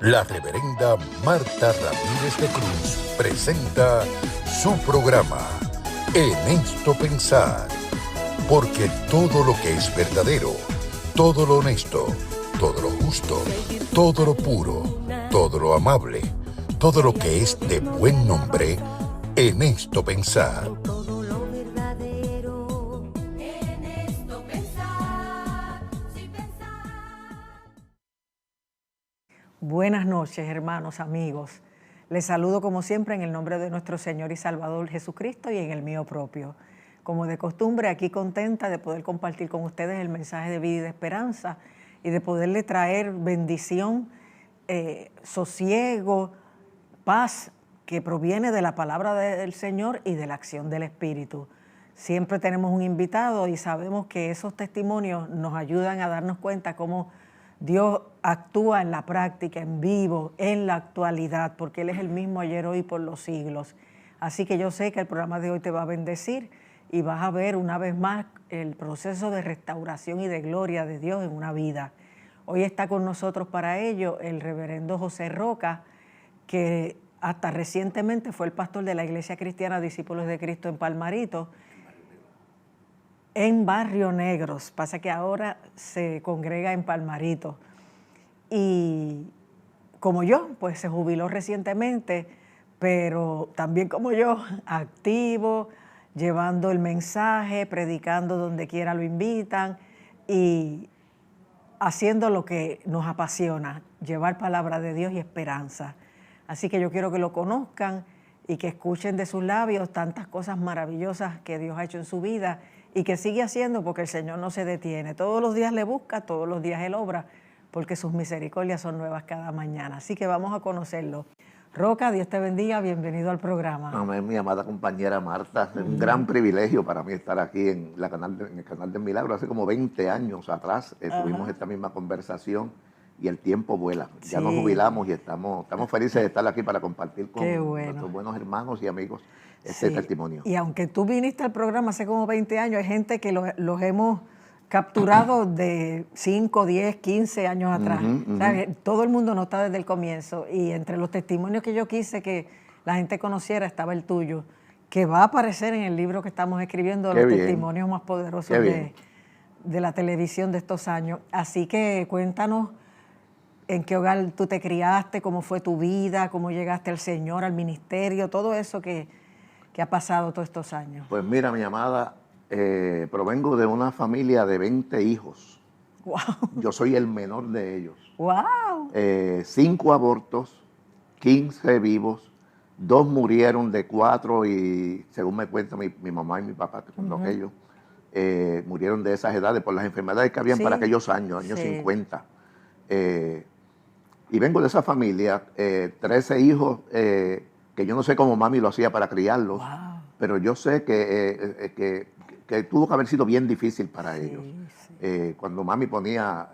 La reverenda Marta Ramírez de Cruz presenta su programa En esto pensar, porque todo lo que es verdadero, todo lo honesto, todo lo justo, todo lo puro, todo lo amable, todo lo que es de buen nombre, en esto pensar. Buenas noches, hermanos, amigos. Les saludo como siempre en el nombre de nuestro Señor y Salvador Jesucristo y en el mío propio. Como de costumbre, aquí contenta de poder compartir con ustedes el mensaje de vida y de esperanza y de poderle traer bendición, sosiego, paz que proviene de la palabra del Señor y de la acción del Espíritu. Siempre tenemos un invitado y sabemos que esos testimonios nos ayudan a darnos cuenta cómo Dios actúa en la práctica, en vivo, en la actualidad, porque Él es el mismo ayer, hoy, por los siglos. Así que yo sé que el programa de hoy te va a bendecir y vas a ver una vez más el proceso de restauración y de gloria de Dios en una vida. Hoy está con nosotros para ello el reverendo José Roca, que hasta recientemente fue el pastor de la Iglesia Cristiana Discípulos de Cristo en Palmarito, en Barrio Negros. Pasa que ahora se congrega en Palmarito. Y como yo, pues se jubiló recientemente, pero también como yo, activo, llevando el mensaje, predicando donde quiera lo invitan y haciendo lo que nos apasiona, llevar palabra de Dios y esperanza. Así que yo quiero que lo conozcan y que escuchen de sus labios tantas cosas maravillosas que Dios ha hecho en su vida y que sigue haciendo, porque el Señor no se detiene. Todos los días le busca, todos los días Él obra, porque sus misericordias son nuevas cada mañana. Así que vamos a conocerlo. Roca, Dios te bendiga, bienvenido al programa. Amén, mi amada compañera Marta. Es un gran privilegio para mí estar aquí en el canal del Milagro. Hace como 20 años atrás tuvimos esta misma conversación y el tiempo vuela. Sí. Ya nos jubilamos y estamos felices de estar aquí para compartir con nuestros buenos hermanos y amigos este testimonio. Y aunque tú viniste al programa hace como 20 años, hay gente que los hemos capturado de 5, 10, 15 años atrás. Todo el mundo no está desde el comienzo. Y entre los testimonios que yo quise que la gente conociera estaba el tuyo, que va a aparecer en el libro que estamos escribiendo, los testimonios más poderosos de la televisión de estos años. Así que cuéntanos en qué hogar tú te criaste, cómo fue tu vida, cómo llegaste al Señor, al ministerio, todo eso que ha pasado todos estos años. Pues mira, mi amada, provengo de una familia de 20 hijos. Wow. Yo soy el menor de ellos. Wow. 5 abortos, 15 vivos, 2 murieron de 4 y según me cuenta mi mamá y mi papá, cuando aquellos murieron de esas edades por las enfermedades que habían para aquellos años 50. Y vengo de esa familia, 13 hijos, que yo no sé cómo mami lo hacía para criarlos, pero yo sé que tuvo que haber sido bien difícil para ellos. Cuando mami ponía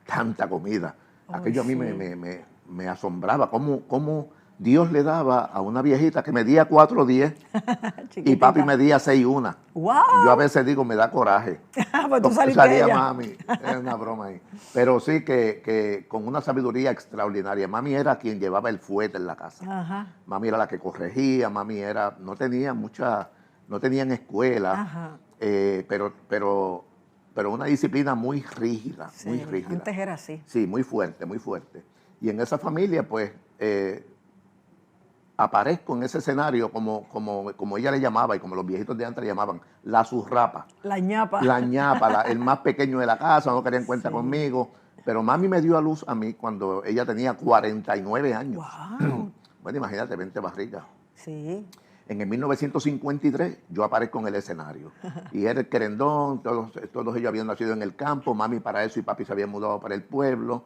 tanta comida, aquello a mí me asombraba, cómo Dios le daba a una viejita que medía 4'10" y papi medía 6'1". Wow. Yo a veces digo, me da coraje. Pues tú salía mami, es una broma ahí. Pero sí que con una sabiduría extraordinaria. Mami era quien llevaba el fuete en la casa. Mami era la que corregía, mami no tenían escuela, pero una disciplina muy rígida, muy rígida. Antes era así. Sí, muy fuerte, muy fuerte. Y en esa familia, pues, aparezco en ese escenario como ella le llamaba y como los viejitos de antes le llamaban, la zurrapa. La ñapa. La ñapa, el más pequeño de la casa, no querían cuenta conmigo. Pero mami me dio a luz a mí cuando ella tenía 49 años. Wow. Bueno, imagínate, 20 barrigas. Sí. En el 1953 yo aparezco en el escenario. Y era el querendón, todos ellos habían nacido en el campo, mami para eso y papi se habían mudado para el pueblo.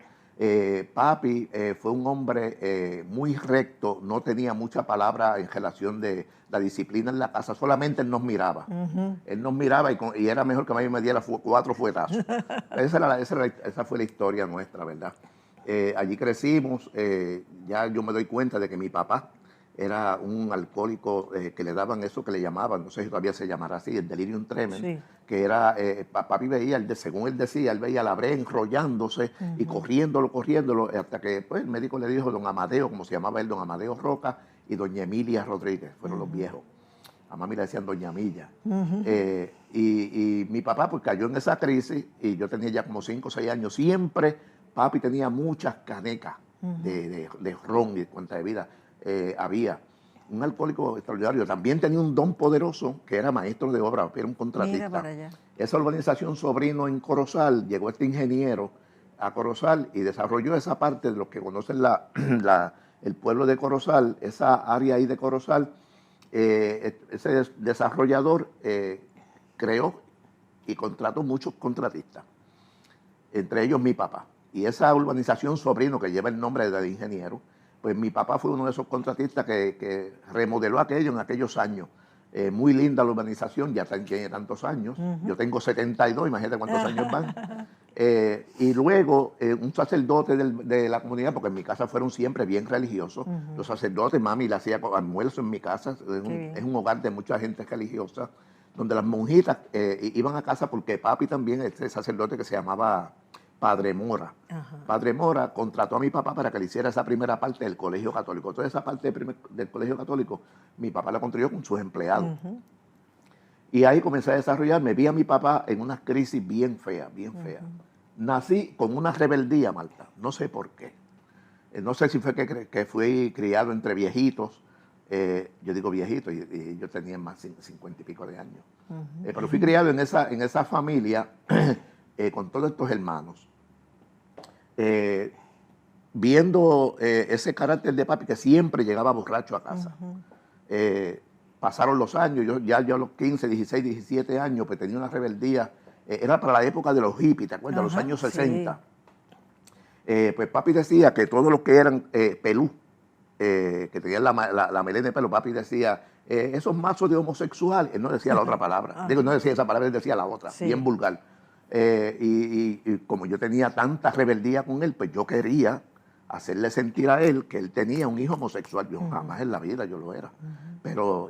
Papi fue un hombre muy recto, no tenía mucha palabra en relación de la disciplina en la casa, solamente él nos miraba. Él nos miraba y era mejor que a mí me diera 4 fuetazos. Esa fue la historia nuestra, ¿verdad? Allí crecimos, ya yo me doy cuenta de que mi papá era un alcohólico que le daban eso que le llamaban, no sé si todavía se llamará así, el delirium tremens, Sí. que era, papi veía, según él decía, él veía la brea enrollándose y corriéndolo, hasta que pues, el médico le dijo, don Amadeo, como se llamaba él, don Amadeo Roca y doña Emilia Rodríguez, fueron los viejos. A mami le decían doña Milla. Y mi papá pues cayó en esa crisis y yo tenía ya como 5 o 6 años. Siempre papi tenía muchas canecas de ron y cuenta de vida había. Un alcohólico extraordinario. También tenía un don poderoso que era maestro de obra, era un contratista. Mira para allá. Esa urbanización Sobrino en Corozal, llegó este ingeniero a Corozal y desarrolló esa parte de los que conocen el pueblo de Corozal, esa área ahí de Corozal. Ese desarrollador creó y contrató muchos contratistas, entre ellos mi papá. Y esa urbanización Sobrino, que lleva el nombre del ingeniero, pues mi papá fue uno de esos contratistas que remodeló aquello en aquellos años. Muy linda la urbanización, ya tiene tantos años. Yo tengo 72, imagínate cuántos años van. Y luego un sacerdote de la comunidad, porque en mi casa fueron siempre bien religiosos. Los sacerdotes, mami le hacía almuerzo en mi casa. Es un hogar de mucha gente religiosa, donde las monjitas iban a casa porque papi también, este sacerdote que se llamaba Padre Mora. Padre Mora contrató a mi papá para que le hiciera esa primera parte del colegio católico. Toda esa parte del colegio católico, mi papá la construyó con sus empleados. Y ahí comencé a desarrollarme. Vi a mi papá en unas crisis bien feas, bien feas. Nací con una rebeldía, Marta. No sé por qué. No sé si fue que fui criado entre viejitos. Yo digo viejitos y yo tenía más 50 y pico de años. Pero fui criado en esa familia con todos estos hermanos. Viendo ese carácter de papi que siempre llegaba borracho a casa. Pasaron los años, yo a los 15, 16, 17 años, pues tenía una rebeldía. Era para la época de los hippies, ¿te acuerdas? Los años 60. Sí. Pues papi decía que todos los que eran pelú, que tenían la melena de pelo, papi decía, esos mazos de homosexuales, él no decía la otra palabra. Digo, no decía esa palabra, él decía la otra, bien vulgar. Y como yo tenía tanta rebeldía con él, pues yo quería hacerle sentir a él que él tenía un hijo homosexual. Yo jamás en la vida yo lo era.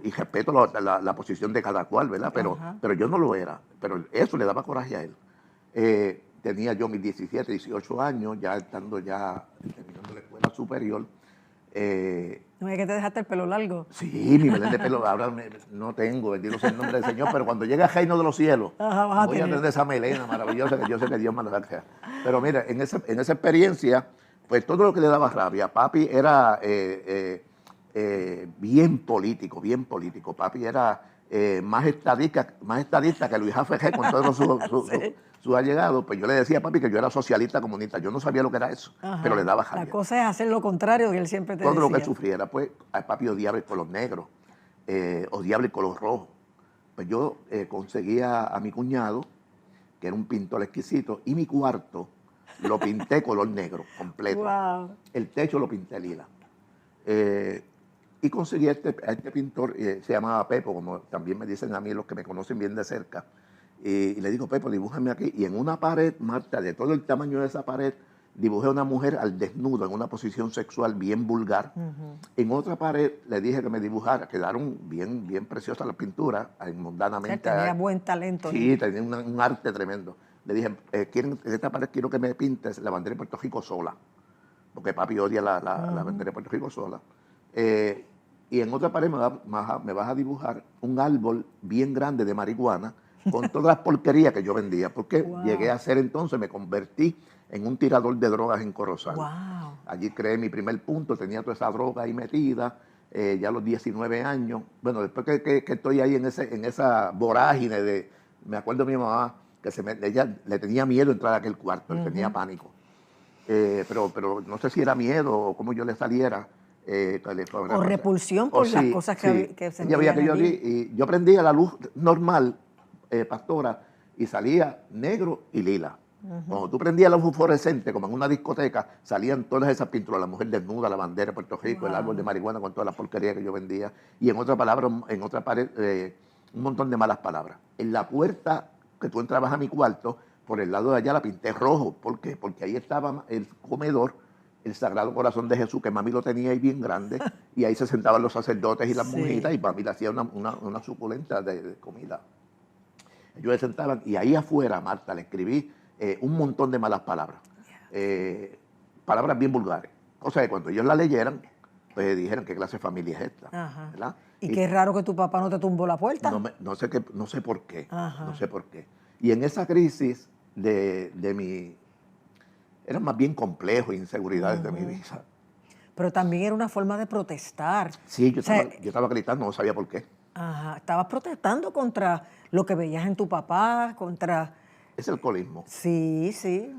Y respeto la posición de cada cual, ¿verdad? Pero yo no lo era. Pero eso le daba coraje a él. Tenía yo mis 17, 18 años, ya estando terminando la escuela superior. ¿No es que te dejaste el pelo largo? Sí, mi melén de pelo ahora no tengo, bendito sea el nombre del Señor, pero cuando llegue al reino de los cielos, voy a tener esa melena maravillosa que yo sé que Dios me la da. Pero mira, en esa experiencia, pues todo lo que le daba rabia, papi era bien político, bien político. Papi era más estadista que Luis Ferrer con todos sus allegados. Pues yo le decía a papi que yo era socialista comunista. Yo no sabía lo que era eso, pero le daba rabia. La cosa es hacer lo contrario que él siempre te decía. Todo lo que sufriera, pues a papi odiaba el color negro, odiaba el color rojo. Pues yo conseguía a mi cuñado, que era un pintor exquisito, y mi cuarto lo pinté color negro, completo. Wow. El techo lo pinté lila. Y conseguí a este pintor, se llamaba Pepo, como también me dicen a mí los que me conocen bien de cerca. Y le digo, Pepo, dibújame aquí. Y en una pared, Marta, de todo el tamaño de esa pared, dibujé a una mujer al desnudo, en una posición sexual bien vulgar. En otra pared le dije que me dibujara, quedaron bien, bien preciosas las pinturas, mundanamente. O sea, tenía buen talento. Sí, tenía un arte tremendo. Le dije, en esta pared quiero que me pintes la bandera de Puerto Rico sola, porque papi odia la bandera de Puerto Rico sola. Y en otra pared me vas a dibujar un árbol bien grande de marihuana con todas las porquerías que yo vendía, porque llegué a ser entonces, me convertí en un tirador de drogas en Corozal. Allí creé mi primer punto, tenía toda esa droga ahí metida, ya a los 19 años. Bueno, después que estoy ahí en esa vorágine me acuerdo de mi mamá, que ella le tenía miedo entrar a aquel cuarto, le tenía pánico. Pero no sé si era miedo o cómo yo le saliera. O repulsión por las cosas que se veían allí. Yo prendía la luz normal, pastora, y salía negro y lila. Cuando tú prendías la luz fluorescente, como en una discoteca, salían todas esas pinturas, la mujer desnuda, la bandera de Puerto Rico, el árbol de marihuana con todas las porquerías que yo vendía. Y en otra pared, un montón de malas palabras. En la puerta que tú entrabas a mi cuarto, por el lado de allá la pinté rojo. ¿Por qué? Porque ahí estaba el comedor el Sagrado Corazón de Jesús, que mami lo tenía ahí bien grande, y ahí se sentaban los sacerdotes y las Sí. monjitas, y mami le hacía una suculenta de comida. Ellos se sentaban, y ahí afuera, Marta, le escribí un montón de malas palabras, palabras bien vulgares, cosas que cuando ellos la leyeran, pues dijeron qué clase de familia es esta, Ajá. ¿verdad? Y qué raro que tu papá no te tumbó la puerta. No sé por qué, Ajá. no sé por qué. Y en esa crisis de mi, eran más bien complejos, inseguridades de mi vida. Pero también era una forma de protestar. Sí, yo O sea, estaba gritando, no sabía por qué. ajá, estabas protestando contra lo que veías en tu papá, contra... Es el alcoholismo. Sí, sí.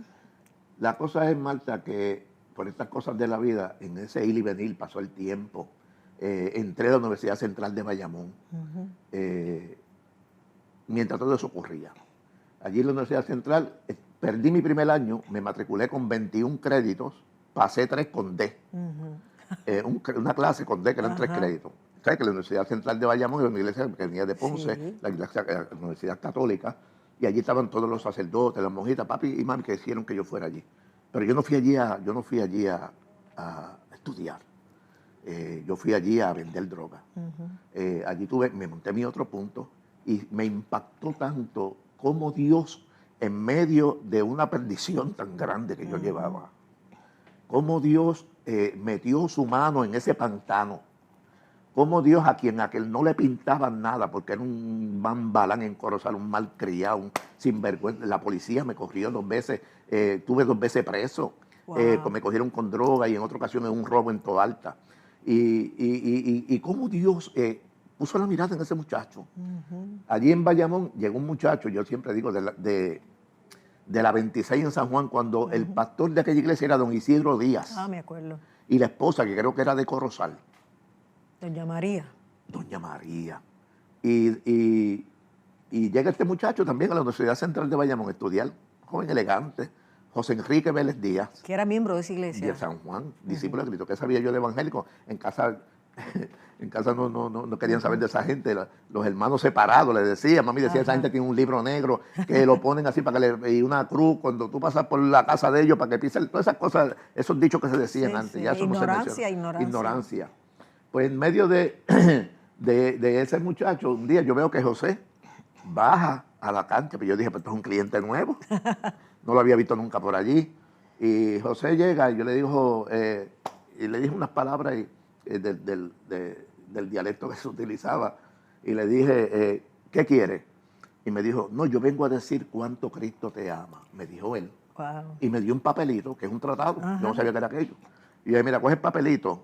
La cosa es, Marta, que por estas cosas de la vida, en ese ir y venir pasó el tiempo. Entré a la Universidad Central de Bayamón, mientras todo eso ocurría. Allí en la Universidad Central perdí mi primer año, me matriculé con 21 créditos, pasé 3 con D. Una clase con D que eran 3 créditos. ¿Sabes que la Universidad Central de Bayamón era una iglesia que venía de Ponce, Sí. la Universidad Católica, y allí estaban todos los sacerdotes, las monjitas, papi y mami que hicieron que yo fuera allí. Pero yo no fui allí a estudiar. Yo fui allí a vender droga. Allí me monté mi otro punto y me impactó tanto cómo Dios, en medio de una perdición tan grande que yo llevaba, cómo Dios metió su mano en ese pantano, cómo Dios a quien no le pintaban nada, porque era un bambalán en Corozal, un malcriado, un sinvergüenza. La policía me cogió 2 veces, tuve 2 veces preso, Wow. me cogieron con droga y en otra ocasión en un robo en Toalta. Y cómo Dios puso la mirada en ese muchacho. Allí en Bayamón llegó un muchacho, yo siempre digo, de la 26 en San Juan, cuando el pastor de aquella iglesia era don Isidro Díaz, Ah, me acuerdo. y la esposa, que creo que era de Corozal, Doña María. doña María. Y llega este muchacho también a la Universidad Central de Bayamón a estudiar, joven elegante, José Enrique Vélez Díaz, Que era miembro de esa iglesia. de San Juan, discípulo de Cristo. ¿Qué sabía yo de evangélico? En casa no querían saber de esa gente. Los hermanos separados le decían, mami decía, esa gente tiene un libro negro que lo ponen así para que y una cruz cuando tú pasas por la casa de ellos para que pisen todas esas cosas, esos dichos que se decían Sí, antes. sí. Ya eso no se menciona. Ignorancia. Pues en medio de ese muchacho, un día yo veo que José baja a la cancha, pero yo dije, pues esto es un cliente nuevo, no lo había visto nunca por allí. Y José llega y yo le digo, y le dije unas palabras del dialecto que se utilizaba, y le dije, ¿qué quiere? Y me dijo, no, yo vengo a decir cuánto Cristo te ama, me dijo él. Wow. Y me dio un papelito, que es un tratado, yo no sabía que era aquello. Y yo dije, mira, coge el papelito,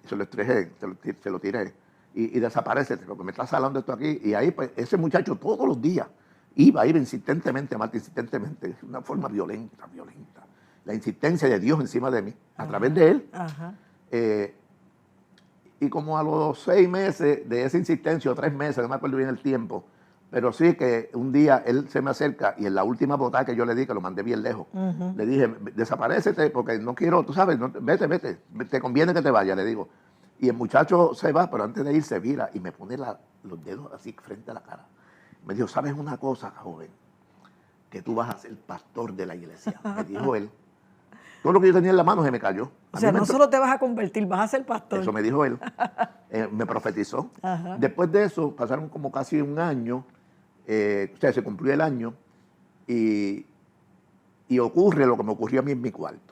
y se lo estrejé, se lo tiré, y desaparece, porque me está salando esto aquí. Y ahí, pues, ese muchacho todos los días iba insistentemente, Marta, insistentemente, de una forma violenta. La insistencia de Dios encima de mí, a través de él. Ajá. Y como a los 6 meses de esa insistencia, o 3 meses, no me acuerdo bien el tiempo, pero sí que un día él se me acerca y en la última botada que yo le di, que lo mandé bien lejos, le dije, desaparécete porque no quiero, tú sabes, vete, te conviene que te vayas, le digo. Y el muchacho se va, pero antes de ir se vira y me pone los dedos así frente a la cara. Me dijo, ¿sabes una cosa, joven? Que tú vas a ser pastor de la iglesia. Me dijo él. Todo lo que yo tenía en la mano se me cayó. O sea, no solo te vas a convertir, vas a ser pastor. Eso me dijo él. Me profetizó. Ajá. Después de eso, pasaron como casi un año. O sea, se cumplió el año. Y ocurre lo que me ocurrió a mí en mi cuarto.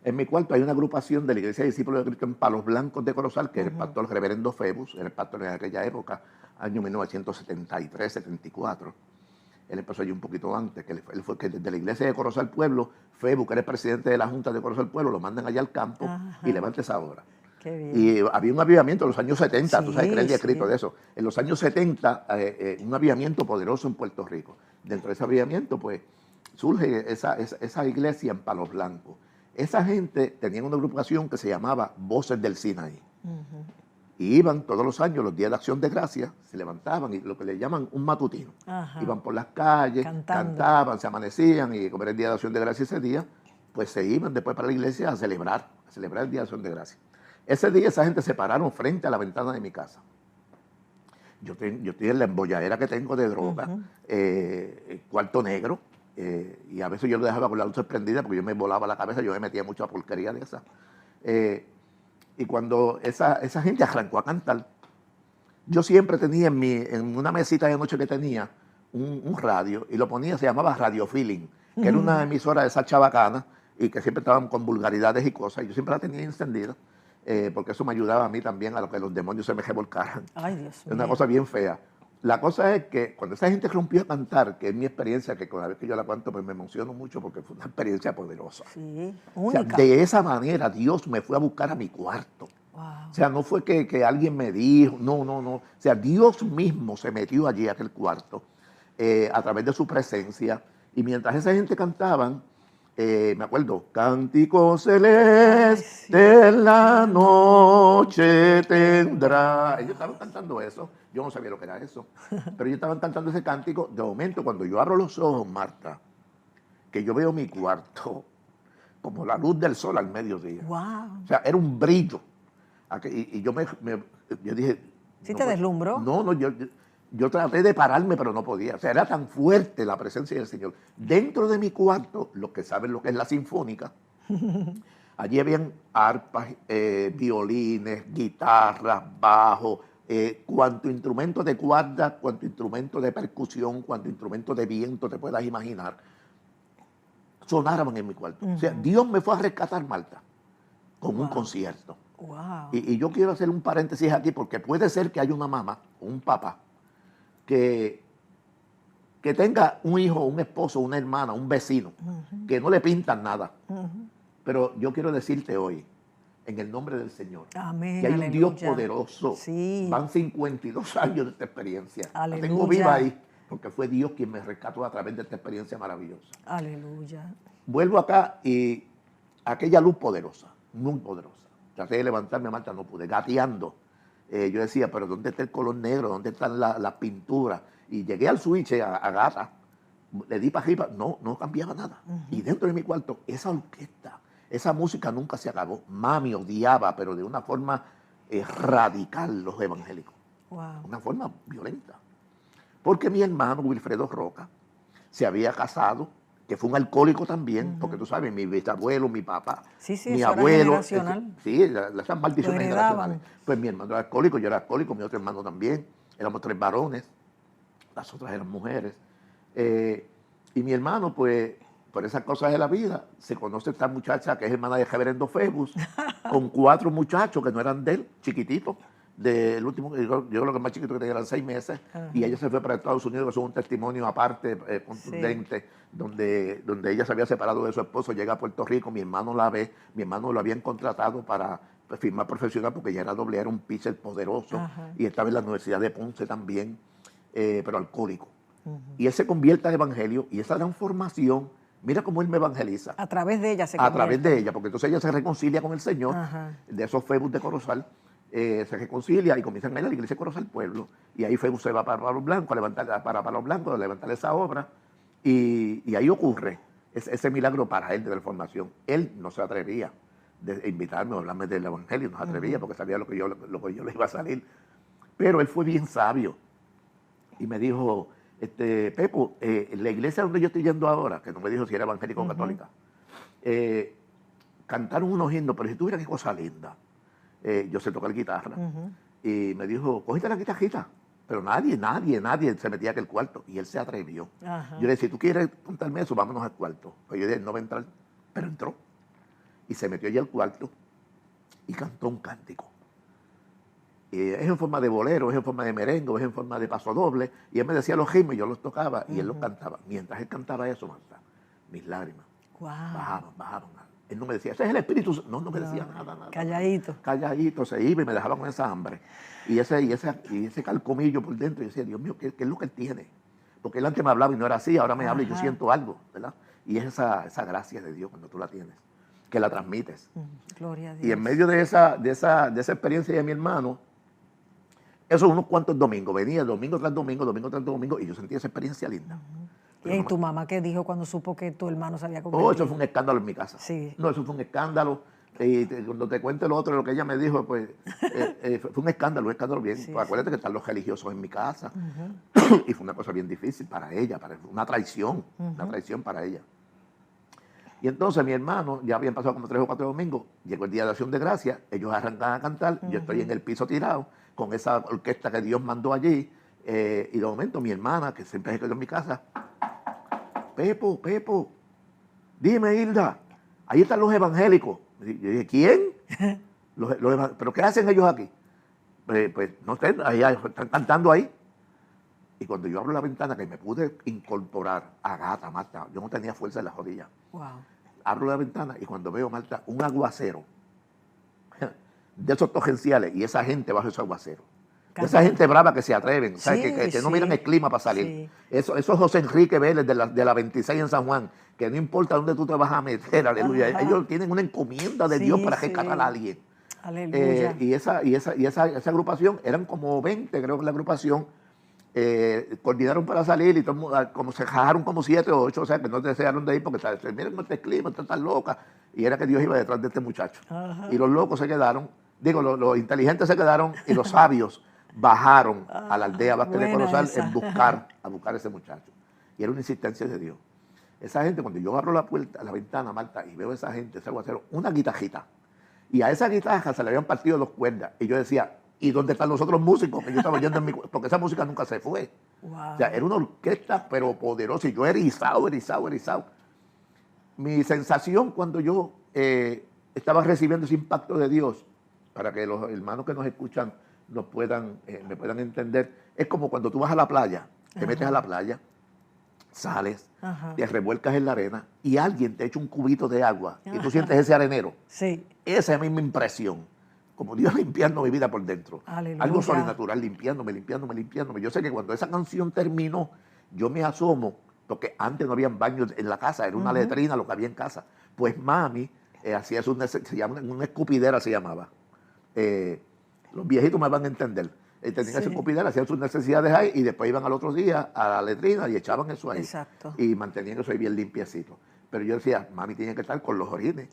En mi cuarto hay una agrupación de la Iglesia de Discípulos de Cristo en Palos Blancos de Corozal, que es el pastor reverendo Febus, era el pastor en aquella época, año 1973-74. Él empezó allí un poquito antes, que él fue que desde la iglesia de Corozal Pueblo, Febus, que era el presidente de la Junta de Corozal Pueblo, lo mandan allá al campo y levanta esa obra. Qué bien. Y había un avivamiento en los años 70, tú sabes que él había Sí, escrito sí. de eso. En los años 70, un avivamiento poderoso en Puerto Rico. Dentro de ese avivamiento, pues, surge esa iglesia en Palos Blancos. Esa gente tenía una agrupación que se llamaba Voces del Sinaí. Y iban todos los años, los días de Acción de Gracia, se levantaban y lo que le llaman un matutino. Ajá. Iban por las calles, Cantando. cantaban, se amanecían y como era el día de Acción de Gracia ese día, pues se iban después para la iglesia a celebrar el día de Acción de Gracia. Ese día esa gente se pararon frente a la ventana de mi casa. Yo estoy en la embolladera que tengo de droga, cuarto negro, Y a veces yo lo dejaba con la luz prendida porque yo me volaba la cabeza, yo me metía mucha porquería de esa. Y cuando esa gente arrancó a cantar, yo siempre tenía en una mesita de noche que tenía un radio y lo ponía, se llamaba Radio Feeling, que era una emisora de esa chabacana y que siempre estaban con vulgaridades y cosas. Y yo siempre la tenía encendida porque eso me ayudaba a mí también a lo que los demonios se me revolcaran. Ay, Dios mío. Es una cosa bien fea. La cosa es que cuando esa gente rompió a cantar, que es mi experiencia, que cada vez que yo la cuento pues me emociono mucho porque fue una experiencia poderosa. Sí, O sea, única. de esa manera Dios me fue a buscar a mi cuarto. Wow. O sea, no fue que alguien me dijo, no. O sea, Dios mismo se metió allí a aquel cuarto a través de su presencia. Y mientras esa gente cantaban, me acuerdo, cántico celeste en la noche tendrá. Ellos estaban cantando eso. Yo no sabía lo que era eso. Pero ellos estaban cantando ese cántico. De momento, cuando yo abro los ojos, Marta, que yo veo mi cuarto como la luz del sol al mediodía. Wow. O sea, era un brillo. Y yo yo dije... ¿Sí no, te deslumbró? No, yo traté de pararme, pero no podía. O sea, era tan fuerte la presencia del Señor. Dentro de mi cuarto, los que saben lo que es la sinfónica, allí habían arpas, violines, guitarras, bajos, cuanto instrumento de cuerda, cuanto instrumento de percusión, cuanto instrumento de viento te puedas imaginar, sonaban en mi cuarto. O sea, Dios me fue a rescatar, Marta, con un concierto. Wow. Y yo quiero hacer un paréntesis aquí porque puede ser que haya una mamá o un papá que tenga un hijo, un esposo, una hermana, un vecino, que no le pintan nada. Pero yo quiero decirte hoy, en el nombre del Señor, Amén, que hay un aleluya. Dios poderoso. Sí. Van 52 años de esta experiencia. Aleluya. La tengo viva ahí, porque fue Dios quien me rescató a través de esta experiencia maravillosa. Aleluya. Vuelvo acá y aquella luz poderosa, muy poderosa. Traté de levantarme, Marta, no pude, gateando. Yo decía, pero ¿dónde está el color negro? ¿Dónde están las pinturas? Y llegué al switch a gata, le di para arriba, no cambiaba nada. Y dentro de mi cuarto, esa orquesta, esa música nunca se acabó. Mami odiaba, pero de una forma radical, los evangélicos. Wow. Una forma violenta. Porque mi hermano Wilfredo Roca se había casado, que fue un alcohólico también, porque tú sabes, mi bisabuelo, mi papá, Sí, mi eso era abuelo. generacional. Sí, esas maldiciones Lo heredaban. generacionales. Pues mi hermano era alcohólico, yo era alcohólico, mi otro hermano también. Éramos 3 varones, las otras eran mujeres. Y mi hermano, pues, por esas cosas de la vida, se conoce esta muchacha que es hermana de Reverendo Febus, con 4 muchachos que no eran de él, chiquititos. Del último, yo creo que el más chiquito que tenía eran 6 meses, y ella se fue para Estados Unidos, que es un testimonio aparte, contundente, donde ella se había separado de su esposo, llega a Puerto Rico, mi hermano la ve, mi hermano lo habían contratado para firmar profesional porque ya era doble, era un pitcher poderoso, y estaba en la Universidad de Ponce también, pero alcohólico. Y él se convierte al evangelio, y esa transformación, mira cómo él me evangeliza. A través de ella se A convierte. través de ella, porque entonces ella se reconcilia con el Señor, de esos Facebook de Corozal, se reconcilia y comienzan a ir a la iglesia Corozal Pueblo, y ahí Facebook se va para Palo Blanco, a levantar esa obra, y ahí ocurre ese milagro para él de transformación. Él no se atrevía de invitarme o hablarme del evangelio, no se atrevía porque sabía lo que yo le iba a salir, pero él fue bien sabio y me dijo, Pepo, la iglesia donde yo estoy yendo ahora, que no me dijo si era evangélica o católica, cantaron unos himnos, pero si tuviera qué cosa linda. Yo sé tocar guitarra. Y me dijo, cógete la guitarrita. Pero nadie se metía a aquel cuarto. Y él se atrevió. Yo le decía, si tú quieres contarme eso, vámonos al cuarto. Pues yo dije, no va a entrar. Pero entró. Y se metió allí al cuarto y cantó un cántico. Es en forma de bolero, es en forma de merengue, es en forma de paso doble. Y él me decía los ritmos y yo los tocaba y él los cantaba. Mientras él cantaba eso, Marta, mis lágrimas bajaban. Él no me decía, ese es el Espíritu. No me decía nada. Calladito. Calladito, se iba y me dejaba con esa hambre. Y ese calcomillo por dentro. Y yo decía, Dios mío, ¿qué es lo que él tiene? Porque él antes me hablaba y no era así, ahora me habla y yo siento algo, ¿verdad? Y es esa gracia de Dios cuando tú la tienes, que la transmites. Gloria a Dios. Y en medio de esa experiencia de mi hermano, esos unos cuantos domingos, venía domingo tras domingo, y yo sentía esa experiencia linda. ¿Y tu mamá qué dijo cuando supo que tu hermano se había convertido? Oh, eso fue un escándalo en mi casa. Sí. No, eso fue un escándalo. Cuando te cuente lo otro, lo que ella me dijo, pues fue un escándalo bien. Sí, Pues acuérdate que están los religiosos en mi casa. Y fue una cosa bien difícil para ella, una traición para ella. Y entonces mi hermano, ya habían pasado como 3 o 4 domingos, llegó el Día de Acción de Gracias, ellos arrancan a cantar, yo estoy en el piso tirado, con esa orquesta que Dios mandó allí, y de momento mi hermana, que siempre se quedó en mi casa, Pepo, dime Hilda, ahí están los evangélicos. Y yo dije, ¿quién? ¿Pero qué hacen ellos aquí? Pues no sé, ahí están cantando ahí. Y cuando yo abro la ventana, que me pude incorporar a gata, Marta, yo no tenía fuerza en las rodillas. Wow. Abro la ventana y cuando veo, Marta, un aguacero de esos torrenciales y esa gente bajo ese aguacero. Esa gente brava que se atreven, ¿sabes? Que no miran el clima para salir. Sí. Esos José Enrique Vélez de la 26 en San Juan, que no importa dónde tú te vas a meter, aleluya. Ajá. Ellos tienen una encomienda de Dios para rescatar a alguien. Aleluya. Y esa agrupación, eran como 20, creo que la agrupación, coordinaron para salir y todo, como se jajaron como 7 o 8, o sea, que no desearon de ir porque miren cómo este clima, está tan loca. Y era que Dios iba detrás de este muchacho. Ajá. Y los locos se quedaron, los inteligentes se quedaron y los sabios bajaron a la aldea Vázquez de Corozal a buscar a ese muchacho. Y era una insistencia de Dios. Esa gente, cuando yo abro la puerta, la ventana, Marta, y veo a esa gente, ese aguacero, una guitarrita. Y a esa guitarra se le habían partido 2 cuerdas. Y yo decía, ¿y dónde están los otros músicos que yo estaba oyendo porque esa música nunca se fue? Wow. O sea, era una orquesta, pero poderosa. Y yo erizado. Mi sensación cuando yo estaba recibiendo ese impacto de Dios, para que los hermanos que nos escuchan me puedan entender, es como cuando tú vas a la playa, te metes a la playa, sales, te revuelcas en la arena y alguien te echa un cubito de agua y tú sientes ese arenero. Sí. Esa es mi misma impresión, como Dios limpiando mi vida por dentro. Aleluya. Algo sobrenatural, limpiándome. Yo sé que cuando esa canción terminó, yo me asomo, porque antes no habían baños en la casa, era una letrina lo que había en casa. Pues mami hacía se llama una escupidera, se llamaba. Los viejitos me van a entender. Tenían esa escupidera, hacían sus necesidades ahí y después iban al otro día a la letrina y echaban eso ahí. Exacto. Y mantenían eso ahí bien limpiecito. Pero yo decía, mami tiene que estar con los orines.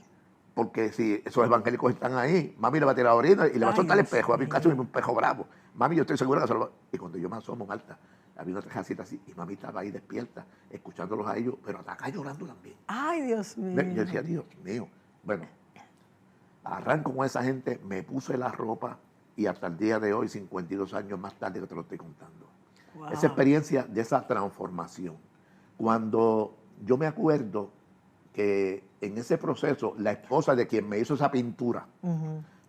Porque si esos evangélicos están ahí, mami le va a tirar orina y le va a soltar el espejo. Había un caso de un espejo bravo. Mami, yo estoy segura que se lo va. Y cuando yo me asomo, Marta, había una trajacita así y mami estaba ahí despierta, escuchándolos a ellos, pero acá llorando también. Ay, Dios mío. Yo decía, Dios mío. Bueno, arranco con esa gente, me puse la ropa y hasta el día de hoy, 52 años más tarde que te lo estoy contando. Wow. Esa experiencia de esa transformación. Cuando yo me acuerdo que en ese proceso, la esposa de quien me hizo esa pintura,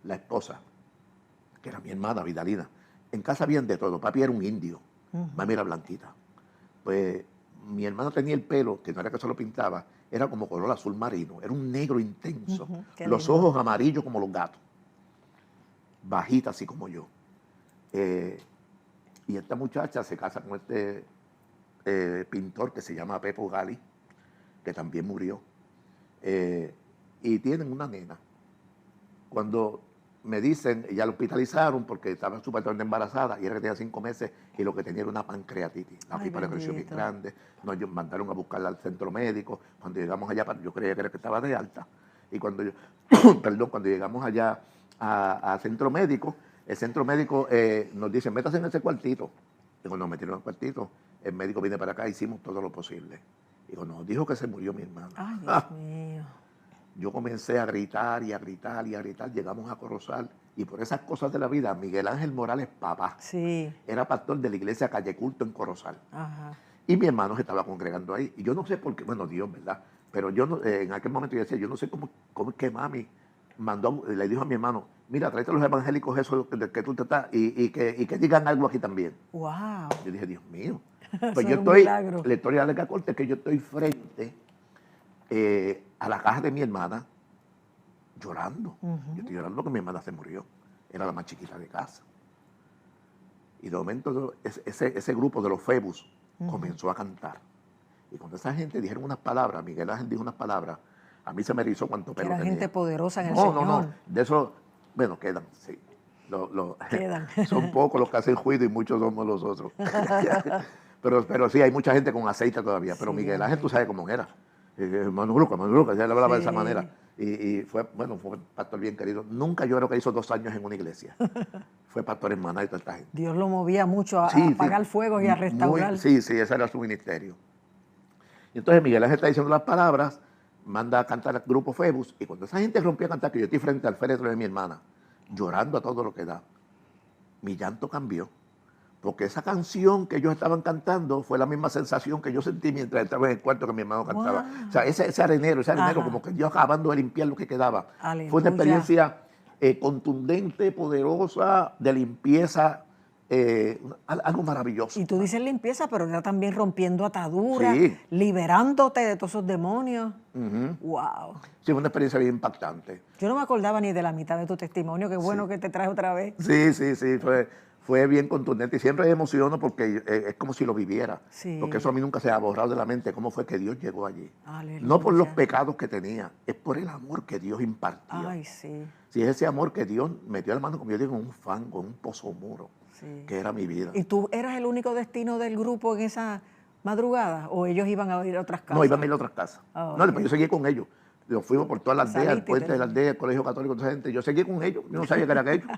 la esposa, que era mi hermana Vidalina, en casa habían de todo. Papi era un indio, mami era blanquita. Pues mi hermano tenía el pelo, que no era que se lo pintaba, era como color azul marino, era un negro intenso, los ojos amarillos como los gatos, bajita así como yo. Y esta muchacha se casa con este pintor que se llama Pepo Gali, que también murió. Y tienen una nena. Cuando me dicen, ella la hospitalizaron porque estaba súper embarazada y era que tenía 5 meses y lo que tenía era una pancreatitis. La pipa le creció bien grande. Nos mandaron a buscarla al centro médico. Cuando llegamos allá, yo creía que era que estaba de alta. Y cuando cuando llegamos allá al centro médico, el centro médico nos dice, métase en ese cuartito. Y cuando nos metieron en el cuartito, el médico viene para acá, hicimos todo lo posible. Y cuando nos dijo que se murió mi hermano, ay, Dios mío. Yo comencé a gritar, llegamos a Corozal, y por esas cosas de la vida, Miguel Ángel Morales, papá, era pastor de la iglesia Calle Culto en Corozal. Y mi hermano se estaba congregando ahí, y yo no sé por qué, bueno, Dios, ¿verdad? Pero yo no, en aquel momento yo decía, yo no sé cómo es que mami le dijo a mi hermano, mira, tráete a los evangélicos esos que tú te estás, y que digan algo aquí también. Wow. Yo dije, Dios mío. Pues yo estoy, la historia de la corte es que yo estoy frente a la caja de mi hermana llorando. Yo estoy llorando porque mi hermana se murió. Era la más chiquita de casa. Y de momento ese grupo de los Febus comenzó a cantar. Y cuando esa gente dijeron unas palabras, Miguel Ángel dijo unas palabras, a mí se me erizó cuanto pelo tenía. Era gente poderosa en el Señor. No. De eso, bueno, quedan, sí. Quedan. Son pocos los que hacen juicio y muchos somos los otros. Pero sí, hay mucha gente con aceite todavía. Pero Miguel Ángel, tú sabes cómo era. Manu Lucas, ya le hablaba de esa Sí. manera. Y fue un pastor bien querido. Nunca yo creo que hizo 2 años en una iglesia. Fue pastor en Maná y toda esta gente. Dios lo movía mucho a Sí, apagar fuegos y a restaurar. sí, ese era su ministerio. Y entonces Miguel Ángel está diciendo las palabras, manda a cantar al grupo Febus, y cuando esa gente rompió a cantar, que yo estoy frente al féretro de mi hermana, llorando a todo lo que da, mi llanto cambió, porque esa canción que ellos estaban cantando fue la misma sensación que yo sentí mientras entraba en el cuarto que mi hermano cantaba. Wow. O sea, ese arenero, Ajá. como que Dios acabando de limpiar lo que quedaba. Aleluya. Fue una experiencia contundente, poderosa, de limpieza, algo maravilloso. Y tú dices limpieza, pero era también rompiendo ataduras, Sí. liberándote de todos esos demonios. Ujú. Wow. Sí, fue una experiencia bien impactante. Yo no me acordaba ni de la mitad de tu testimonio. Qué bueno que te traes otra vez. Sí, fue bien contundente y siempre me emociono porque es como si lo viviera. Sí. Porque eso a mí nunca se ha borrado de la mente, cómo fue que Dios llegó allí. Aleluya. No por los pecados que tenía, es por el amor que Dios impartió. Ay, sí. Sí, es ese amor que Dios metió la mano, como yo digo, en un fango, en un pozo muro, Sí. que era mi vida. ¿Y tú eras el único destino del grupo en esa madrugada? ¿O ellos iban a ir a otras casas? No, iban a ir a otras casas. Ah, No, ok. después yo seguí con ellos. Nos fuimos por toda la aldea, el Saliste y puente te- de la aldea, el colegio católico, toda esa gente. Yo seguí con ellos, yo no sabía que era aquello,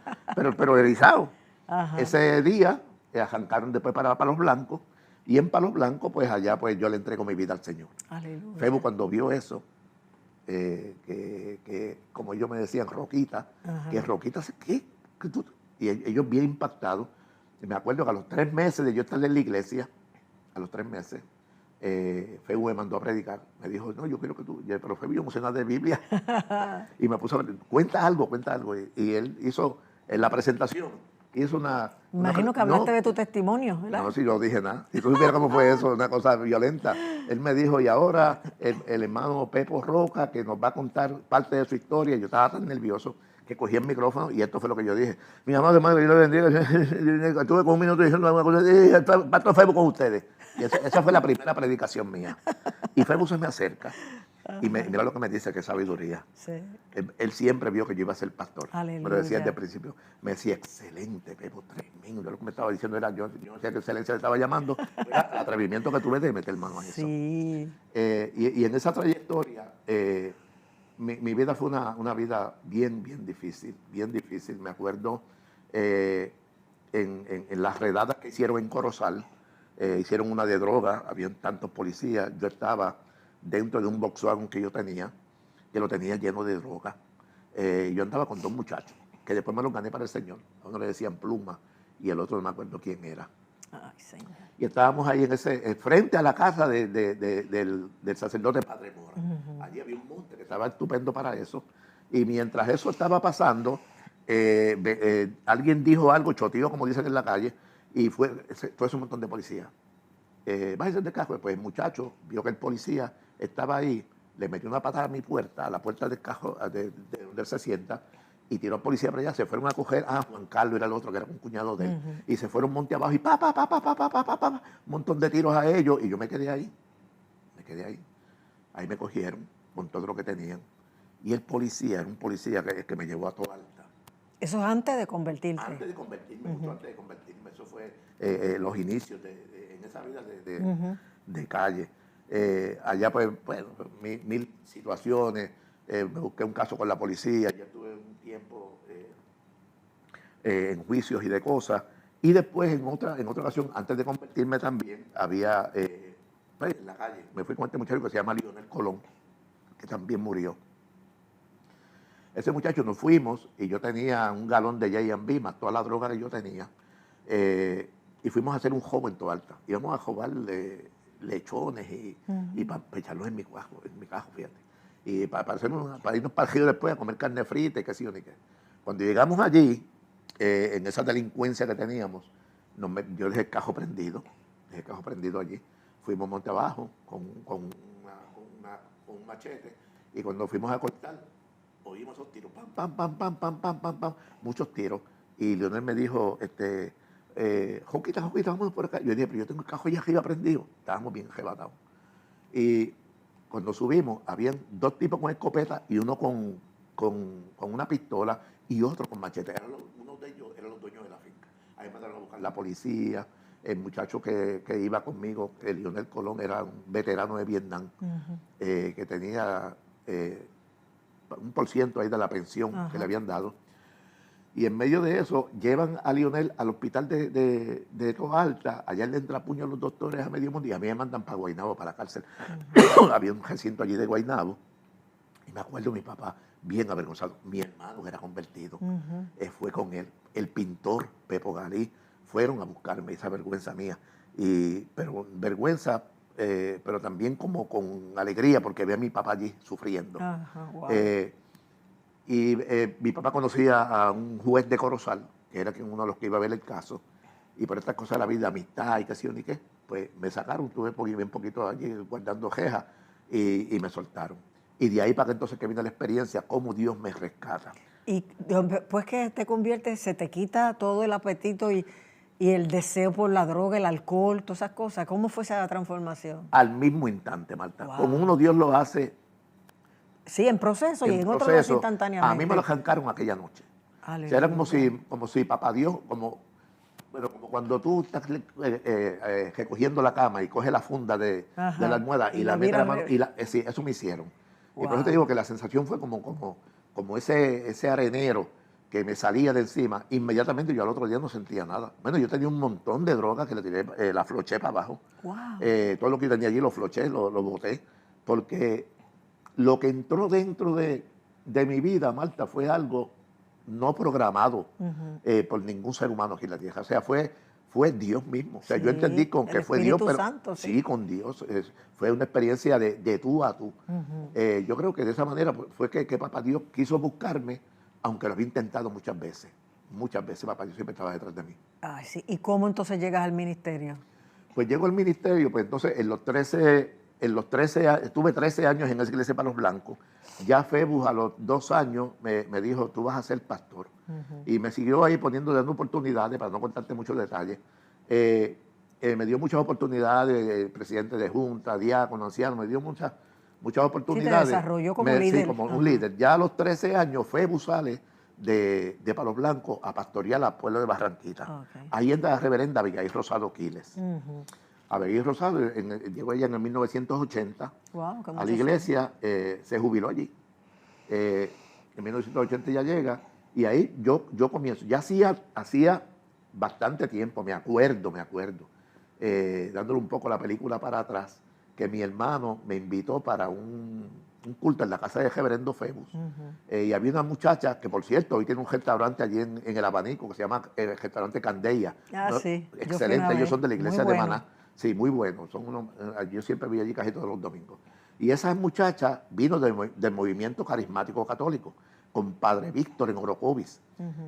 pero erizado. Ajá. Ese día arrancaron después para Palos Blancos, y en Palos Blancos, pues allá pues yo le entrego mi vida al Señor. Aleluya. Febo cuando vio eso, que como ellos me decían, Roquita, Ajá. que Roquita, ¿qué? ¿Qué tú? Y ellos bien impactados. Y me acuerdo que a los 3 meses de yo estar en la iglesia, a los 3 meses, Febo me mandó a predicar. Me dijo, no, yo quiero que tú, pero Febo, yo no sé nada de Biblia. Y me puso a cuenta algo. Y él hizo en la presentación, hizo una... Imagino que hablaste de tu testimonio, ¿verdad? No, si yo no dije nada. Si tú supieras cómo fue eso, una cosa violenta. Él me dijo, y ahora el hermano Pepo Roca, que nos va a contar parte de su historia. Yo estaba tan nervioso que cogí el micrófono y esto fue lo que yo dije. Mi amado hermano, Dios lo bendiga. Estuve con un minuto diciendo alguna cosa. Y dije, Pastor Febo con ustedes. Y esa fue la primera predicación mía. Y Febo se me acerca. Y mira lo que me dice, qué sabiduría. Sí. Él siempre vio que yo iba a ser pastor. Aleluya. Me lo decía desde el principio. Me decía, excelente, Pepo, tremendo. Lo que me estaba diciendo era, yo no sé qué excelencia le estaba llamando, era el atrevimiento que tuve de meter mano a eso. Sí. Y en esa trayectoria, mi vida fue una vida bien difícil, bien difícil. Me acuerdo en las redadas que hicieron en Corozal, hicieron una de droga, habían tantos policías, yo estaba dentro de un Volkswagen que yo tenía, que lo tenía lleno de droga. Yo andaba con 2 muchachos, que después me los gané para el Señor. A uno le decían Pluma y el otro no me acuerdo quién era. Ay, Señor. Y estábamos ahí frente a la casa del sacerdote Padre Mora. Allí había un monte que estaba estupendo para eso. Y mientras eso estaba pasando, alguien dijo algo, choteó, como dicen en la calle, y fue ese montón de policías. Bájese del carro. Pues el muchacho vio que el policía estaba ahí, le metió una patada a mi puerta, a la puerta del carro de donde él se sienta, y tiró al policía para allá. Se fueron a coger a Juan Carlos, era el otro, que era un cuñado de él, y se fueron monte abajo y un montón de tiros a ellos, y yo me quedé ahí. Ahí me cogieron con todo lo que tenían. Y el policía, era un policía que me llevó a Toa Alta. Eso es antes de convertirte. Antes de convertirme, mucho antes de convertirme, eso fue los inicios en esa vida de calle. Allá, pues, bueno, mil situaciones. Me busqué un caso con la policía, ya tuve un tiempo en juicios y de cosas. Y después, en otra ocasión, antes de convertirme también, había, pues, en la calle, me fui con este muchacho que se llama Lionel Colón, que también murió. Ese muchacho nos fuimos y yo tenía un galón de J&B más toda la droga que yo tenía. Y fuimos a hacer un jobo en Toa Alta. Íbamos a jobar lechones y para echarlos en mi cajo, fíjate. Y para irnos para el río después a comer carne frita y qué sé yo ni qué. Cuando llegamos allí, en esa delincuencia que teníamos, yo dejé el cajo prendido allí. Fuimos monte abajo con un machete y cuando fuimos a cortar, oímos esos tiros, pam, muchos tiros. Y Leonel me dijo, Joquita, vamos por acá. Yo dije, pero yo tengo el cajo allá arriba prendido. Estábamos bien arrebatados. Y cuando subimos, habían 2 tipos con escopeta y uno con una pistola y otro con machete. Uno de ellos eran los dueños de la finca. Ahí mandaron a buscar la policía. el muchacho que iba conmigo, Lionel Colón, era un veterano de Vietnam, que tenía un por ciento ahí de la pensión que le habían dado. Y en medio de eso, llevan a Lionel al hospital de Toa Alta, allá le entra puño a los doctores a medio mundo, y a mí me mandan para Guaynabo, para la cárcel. Había un recinto allí de Guaynabo, y me acuerdo mi papá, bien avergonzado, mi hermano que era convertido, fue con él, el pintor Pepo Galí, fueron a buscarme, esa vergüenza mía, pero vergüenza, pero también como con alegría, porque ve a mi papá allí sufriendo. Wow. Mi papá conocía a un juez de Corozal, que era uno de los que iba a ver el caso, y por estas cosas de la vida, amistad y qué sé yo ni qué, pues me sacaron, tuve un poquito allí guardando quejas y me soltaron. Y de ahí para que entonces que vino la experiencia, cómo Dios me rescata. Y después que te conviertes, se te quita todo el apetito y el deseo por la droga, el alcohol, todas esas cosas. ¿Cómo fue esa transformación? Al mismo instante, Marta. Wow. Como uno Dios lo hace. Sí, en proceso y en otro lo hace instantáneamente. A mí me lo arrancaron aquella noche. O sea, era como si papá Dios, como cuando tú estás recogiendo la cama y coges la funda de la almohada y la metes la mano, sí, eso me hicieron. Wow. Y por eso te digo que la sensación fue como ese arenero que me salía de encima. Inmediatamente yo al otro día no sentía nada. Bueno, yo tenía un montón de drogas que le tiré, la floché para abajo. Wow. Todo lo que tenía allí lo floché, lo boté, porque lo que entró dentro de mi vida, Marta, fue algo no programado por ningún ser humano aquí en la tierra. O sea, fue Dios mismo. O sea, sí, yo entendí que fue Dios, pero Santo, sí, con Dios. Fue una experiencia de tú a tú. Yo creo que de esa manera fue que papá Dios quiso buscarme, aunque lo había intentado muchas veces. Muchas veces papá Dios siempre estaba detrás de mí. Ay, sí. ¿Y cómo entonces llegas al ministerio? Pues llego al ministerio, pues entonces estuve 13 años en esa iglesia para los blancos. Ya Febus a los 2 años me dijo, tú vas a ser pastor. Y me siguió ahí dando oportunidades, para no contarte muchos detalles. Me dio muchas oportunidades, presidente de junta, diácono, anciano, me dio muchas oportunidades. Sí, te desarrolló como líder. Sí, como un líder. Ya a los 13 años Febus sale de Palos Blancos a pastorear al pueblo de Barranquita. Ahí entra la reverenda Abigail Rosado Quiles. Abigail Rosado, llegó ella en el 1980 a la iglesia, se jubiló allí. En 1980 ya llega y ahí yo comienzo. Ya hacía bastante tiempo, me acuerdo, dándole un poco la película para atrás, que mi hermano me invitó para un culto en la casa de reverendo Febus. Y había una muchacha que, por cierto, hoy tiene un restaurante allí en el Abanico que se llama el restaurante Candella. Sí. Excelente, ellos son de la iglesia de Maná. Sí, muy buenos. Yo siempre vi allí casi todos los domingos. Y esa muchacha vino del movimiento carismático católico, con Padre Víctor en Orocovis.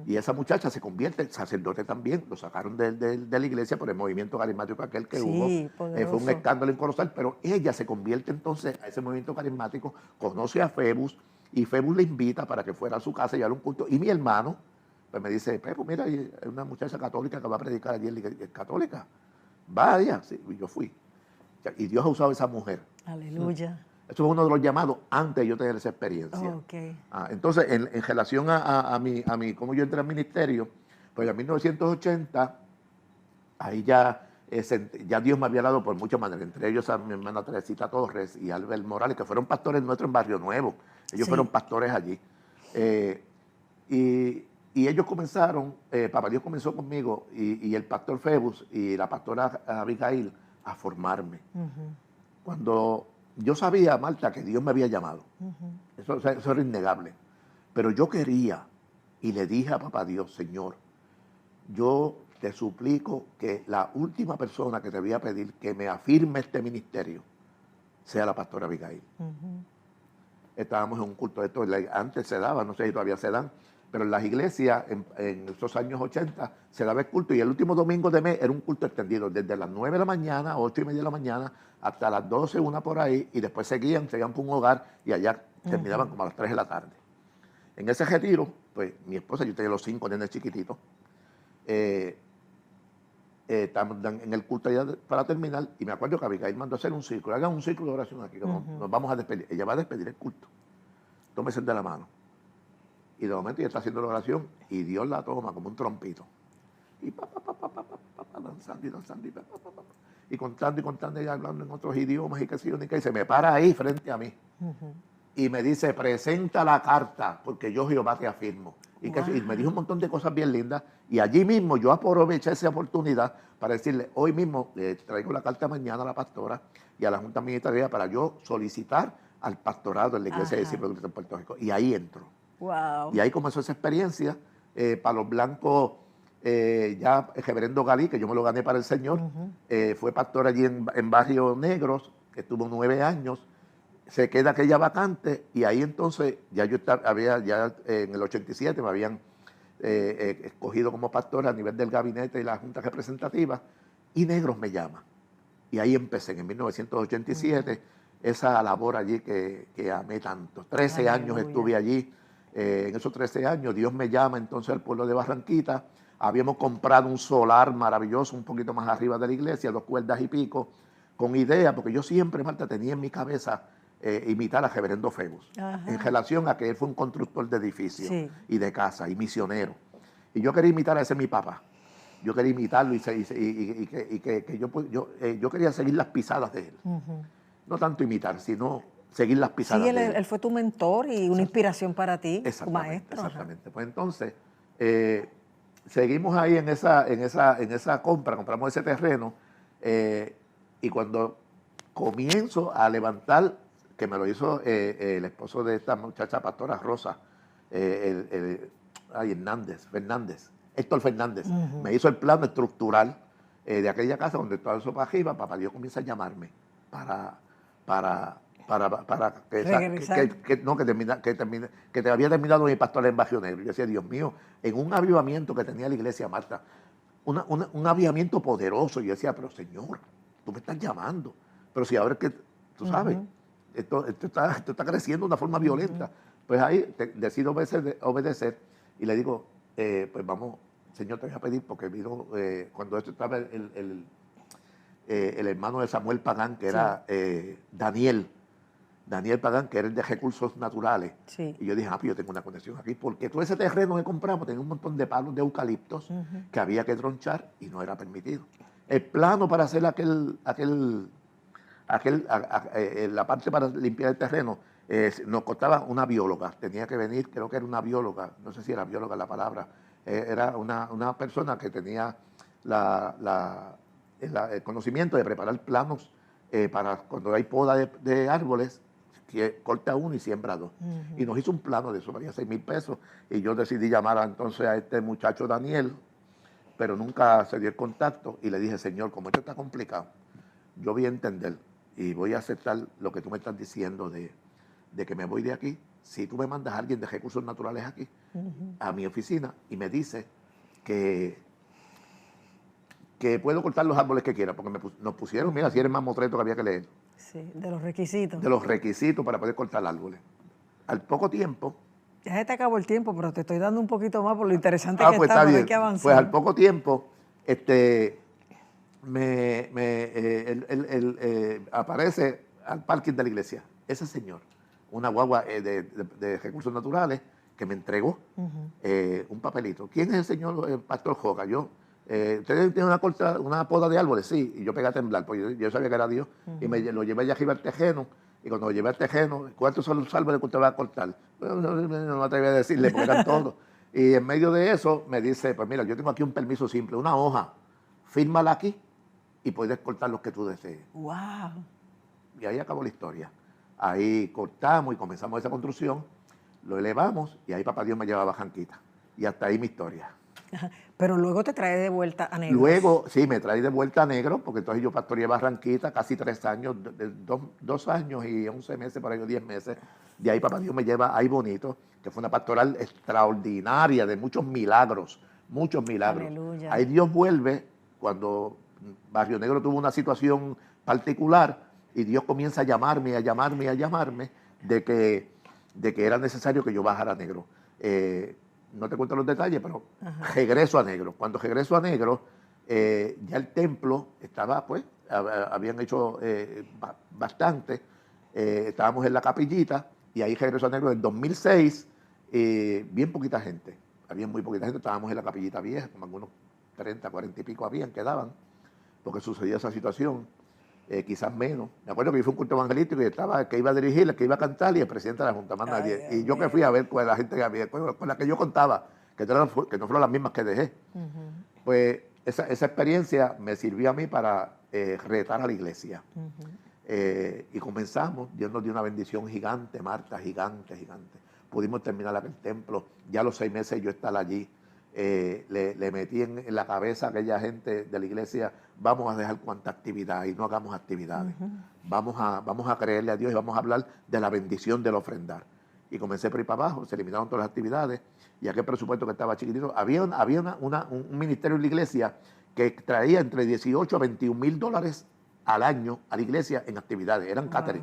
Y esa muchacha se convierte en sacerdote también. Lo sacaron de la iglesia por el movimiento carismático aquel que hubo. Fue un escándalo en Corozal, pero ella se convierte entonces a ese movimiento carismático, conoce a Febus, y Febus le invita para que fuera a su casa y haga un culto. Y mi hermano pues me dice, Pepo, mira, hay una muchacha católica que va a predicar allí en la iglesia católica. Vaya, sí, yo fui. Y Dios ha usado a esa mujer. Aleluya. Eso fue uno de los llamados antes de yo tener esa experiencia. Entonces, en relación a mi, cómo yo entré al ministerio, pues en 1980, ahí ya Dios me había dado por muchas maneras, entre ellos a mi hermana Teresita Torres y Albert Morales, que fueron pastores nuestros en Barrio Nuevo. Ellos fueron pastores allí. Y ellos comenzaron, Papá Dios comenzó conmigo y el pastor Febus y la pastora Abigail a formarme. Cuando yo sabía, Marta, que Dios me había llamado, eso era innegable, pero yo quería y le dije a Papá Dios, Señor, yo te suplico que la última persona que te voy a pedir que me afirme este ministerio sea la pastora Abigail. Estábamos en un culto de esto, antes se daba, no sé si todavía se dan, pero en las iglesias, en esos años 80, se daba el culto y el último domingo de mes era un culto extendido, desde las 9 de la mañana, 8:30 de la mañana, hasta las 12, una por ahí, y después se iban por un hogar y allá terminaban como a las 3 de la tarde. En ese retiro, pues mi esposa, yo tenía los 5 nenes chiquititos, estábamos en el culto allá para terminar, y me acuerdo que Abigail mandó a hacer un círculo, hagan un círculo de oración aquí, que nos vamos a despedir. Ella va a despedir el culto. Tómese de la mano. Y de momento ella está haciendo la oración y Dios la toma como un trompito. Y danzando y danzando y contando y hablando en otros idiomas y qué sé yo, ni qué. Y se me para ahí frente a mí y me dice, presenta la carta, porque yo Jehová te afirmo. Y me dijo un montón de cosas bien lindas. Y allí mismo yo aproveché esa oportunidad para decirle, hoy mismo traigo la carta mañana a la pastora y a la Junta Administrativa para yo solicitar al pastorado en la Iglesia de Discípulos de Cristo en Puerto Rico. Y ahí entro. Wow. Y ahí comenzó esa experiencia. Para los blancos, ya el reverendo Galí, que yo me lo gané para el Señor, fue pastor allí en Barrio Negros, que estuvo 9 años. Se queda aquella vacante y ahí entonces ya yo en el 87 me habían escogido como pastor a nivel del gabinete y la junta representativa y Negros me llama. Y ahí empecé en 1987 esa labor allí que amé tanto. 13 años estuve allí. En esos 13 años Dios me llama entonces al pueblo de Barranquita. Habíamos comprado un solar maravilloso un poquito más arriba de la iglesia, 2 cuerdas y pico, con idea, porque yo siempre, Marta, tenía en mi cabeza imitar a reverendo Febus, en relación a que él fue un constructor de edificios y de casa y misionero. Y yo quería imitar a ese mi papá. Yo quería imitarlo yo quería seguir las pisadas de él. No tanto imitar, sino seguir las pisadas de él. Él fue tu mentor y una inspiración para ti, tu maestro. Exactamente. Pues entonces, seguimos ahí en esa compra, compramos ese terreno y cuando comienzo a levantar, que me lo hizo el esposo de esta muchacha pastora Rosa, Fernández, Héctor Fernández, me hizo el plano estructural de aquella casa donde todo eso para arriba. Papá Dios comienza a llamarme para que te había terminado mi pastor en Barrio Negro. Yo decía, Dios mío, en un avivamiento que tenía la iglesia, Marta, un avivamiento poderoso. Yo decía, pero Señor, tú me estás llamando. Pero si ahora es que, tú sabes, esto está creciendo de una forma violenta. Pues ahí decido obedecer y le digo, pues vamos, Señor, te voy a pedir, porque vino cuando esto estaba el hermano de Samuel Pagán, que era Daniel Pagán, que era el de recursos naturales. Y yo dije, pues yo tengo una conexión aquí, porque todo ese terreno que compramos tenía un montón de palos de eucaliptos que había que tronchar y no era permitido. El plano para hacer la parte para limpiar el terreno nos costaba una bióloga. Tenía que venir, creo que era una bióloga, no sé si era bióloga la palabra, era una persona que tenía el conocimiento de preparar planos para cuando hay poda de árboles, que corta uno y siembra 2. Y nos hizo un plano de eso, valía 6,000 pesos. Y yo decidí llamar entonces a este muchacho Daniel, pero nunca se dio el contacto. Y le dije, Señor, como esto está complicado, yo voy a entender y voy a aceptar lo que tú me estás diciendo de que me voy de aquí. Si tú me mandas a alguien de recursos naturales aquí, a mi oficina, y me dice que puedo cortar los árboles que quiera, porque nos pusieron, mira, si eres mamotreto que había que leer. Sí, de los requisitos. De los requisitos para poder cortar árboles. Al poco tiempo... Ya se te acabó el tiempo, pero te estoy dando un poquito más por lo interesante que pues está, bien. Hay que avanzar. Pues al poco tiempo, aparece al parking de la iglesia ese señor, una guagua de recursos naturales, que me entregó un papelito. ¿Quién es el señor Pastor Joca? ¿Ustedes tienen una poda de árboles? Sí. Y yo pegué a temblar, porque yo sabía que era Dios. Y lo llevé allá arriba al tejeno. Y cuando lo llevé al tejeno, ¿cuántos son los árboles que usted va a cortar? No me atreví a decirle, porque eran todos. Y en medio de eso me dice, pues mira, yo tengo aquí un permiso simple, una hoja. Fírmala aquí y puedes cortar los que tú desees. ¡Wow! Y ahí acabó la historia. Ahí cortamos y comenzamos esa construcción, lo elevamos y ahí papá Dios me lleva a Barranquita. Y hasta ahí mi historia. Pero luego te trae de vuelta a Negros. Luego, sí, me trae de vuelta a Negros, porque entonces yo pastoreé Barranquita casi 3 años, 2 años y 11 meses, por ahí 10 meses. De ahí papá Dios me lleva ahí Bonito, que fue una pastoral extraordinaria, de muchos milagros, muchos milagros. Aleluya. Ahí Dios vuelve cuando Barrio Negro tuvo una situación particular y Dios comienza a llamarme de que era necesario que yo bajara a Negro. No te cuento los detalles, pero regreso a Negro. Cuando regreso a Negro, ya el templo estaba, pues, habían hecho bastante. Estábamos en la capillita y ahí regreso a Negro en el 2006. Bien poquita gente, había muy poquita gente. Estábamos en la capillita vieja, como algunos 30, 40 y pico habían, quedaban, porque sucedía esa situación, quizás menos. Me acuerdo que yo fui a un culto evangelístico y estaba el que iba a dirigir, el que iba a cantar y el presidente de la Junta, más nadie. Y yo que fui a ver con la gente que había, con la que yo contaba, que no fueron las mismas que dejé. Pues esa experiencia me sirvió a mí para retar a la iglesia. Y comenzamos, Dios nos dio una bendición gigante, Marta, gigante. Pudimos terminar aquel templo, ya a los 6 meses yo estar allí. Le metí en la cabeza a aquella gente de la iglesia, vamos a dejar cuanta actividad y no hagamos actividades. Vamos a creerle a Dios y vamos a hablar de la bendición del ofrendar. Y comencé por ir para abajo, se eliminaron todas las actividades y aquel presupuesto que estaba chiquitito. Había un ministerio en la iglesia que traía entre 18 a 21 mil dólares al año a la iglesia en actividades, eran catering.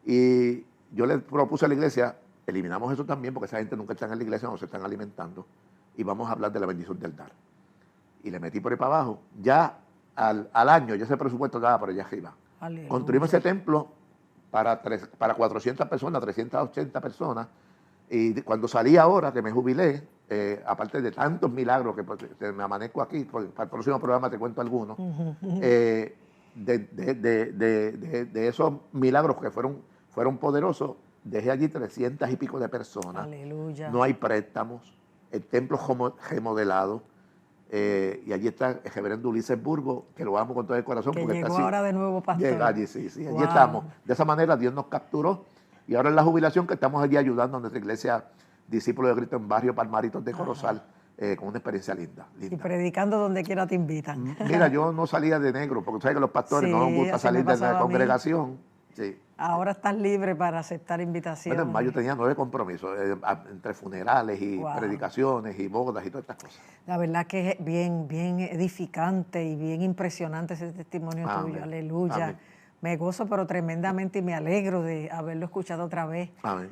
Y yo le propuse a la iglesia, eliminamos eso también porque esa gente nunca está en la iglesia, no se están alimentando y vamos a hablar de la bendición del dar. Y le metí por ahí para abajo, ya al año, ya ese presupuesto estaba por allá arriba. Aleluya. Construimos ese templo para 400 personas, 380 personas, y cuando salí ahora, que me jubilé, aparte de tantos milagros que me amanezco aquí, para el próximo programa te cuento algunos, de esos milagros que fueron poderosos, dejé allí 300 y pico de personas. Aleluya. No hay préstamos, el templo remodelado, y allí está el reverendo Ulises Burgo, que lo amo con todo el corazón. Que porque llegó está así, ahora de nuevo pastor. Llega allí, sí, Wow. allí estamos. De esa manera Dios nos capturó, y ahora en la jubilación que estamos allí ayudando a nuestra iglesia Discípulos de Cristo en Barrio Palmaritos de Corozal, con una experiencia linda. Y predicando donde quiera te invitan. Mira, yo no salía de negro, porque tú sabes que los pastores Sí, no nos gusta así salir me de la pasaba a mí. congregación. Sí. Ahora estás libre para aceptar invitaciones. Bueno, en mayo tenía 9 compromisos, entre funerales y Wow. predicaciones y bodas y todas estas cosas. La verdad que es bien edificante y bien impresionante ese testimonio tuyo. Aleluya. Amén. Me gozo, pero tremendamente, y me alegro de haberlo escuchado otra vez. Amén.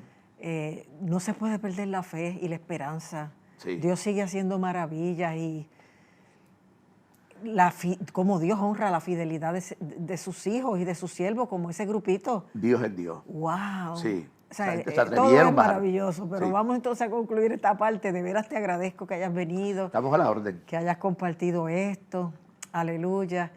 No se puede perder la fe y la esperanza. Sí. Dios sigue haciendo maravillas y como Dios honra la fidelidad de sus hijos y de sus siervos, como ese grupito. Dios es Dios. ¡Wow! Sí. O sea, Se todo atrevieron, es maravilloso, pero sí. vamos entonces a concluir esta parte. De veras te agradezco que hayas venido, Estamos a la orden. que hayas compartido esto. Aleluya.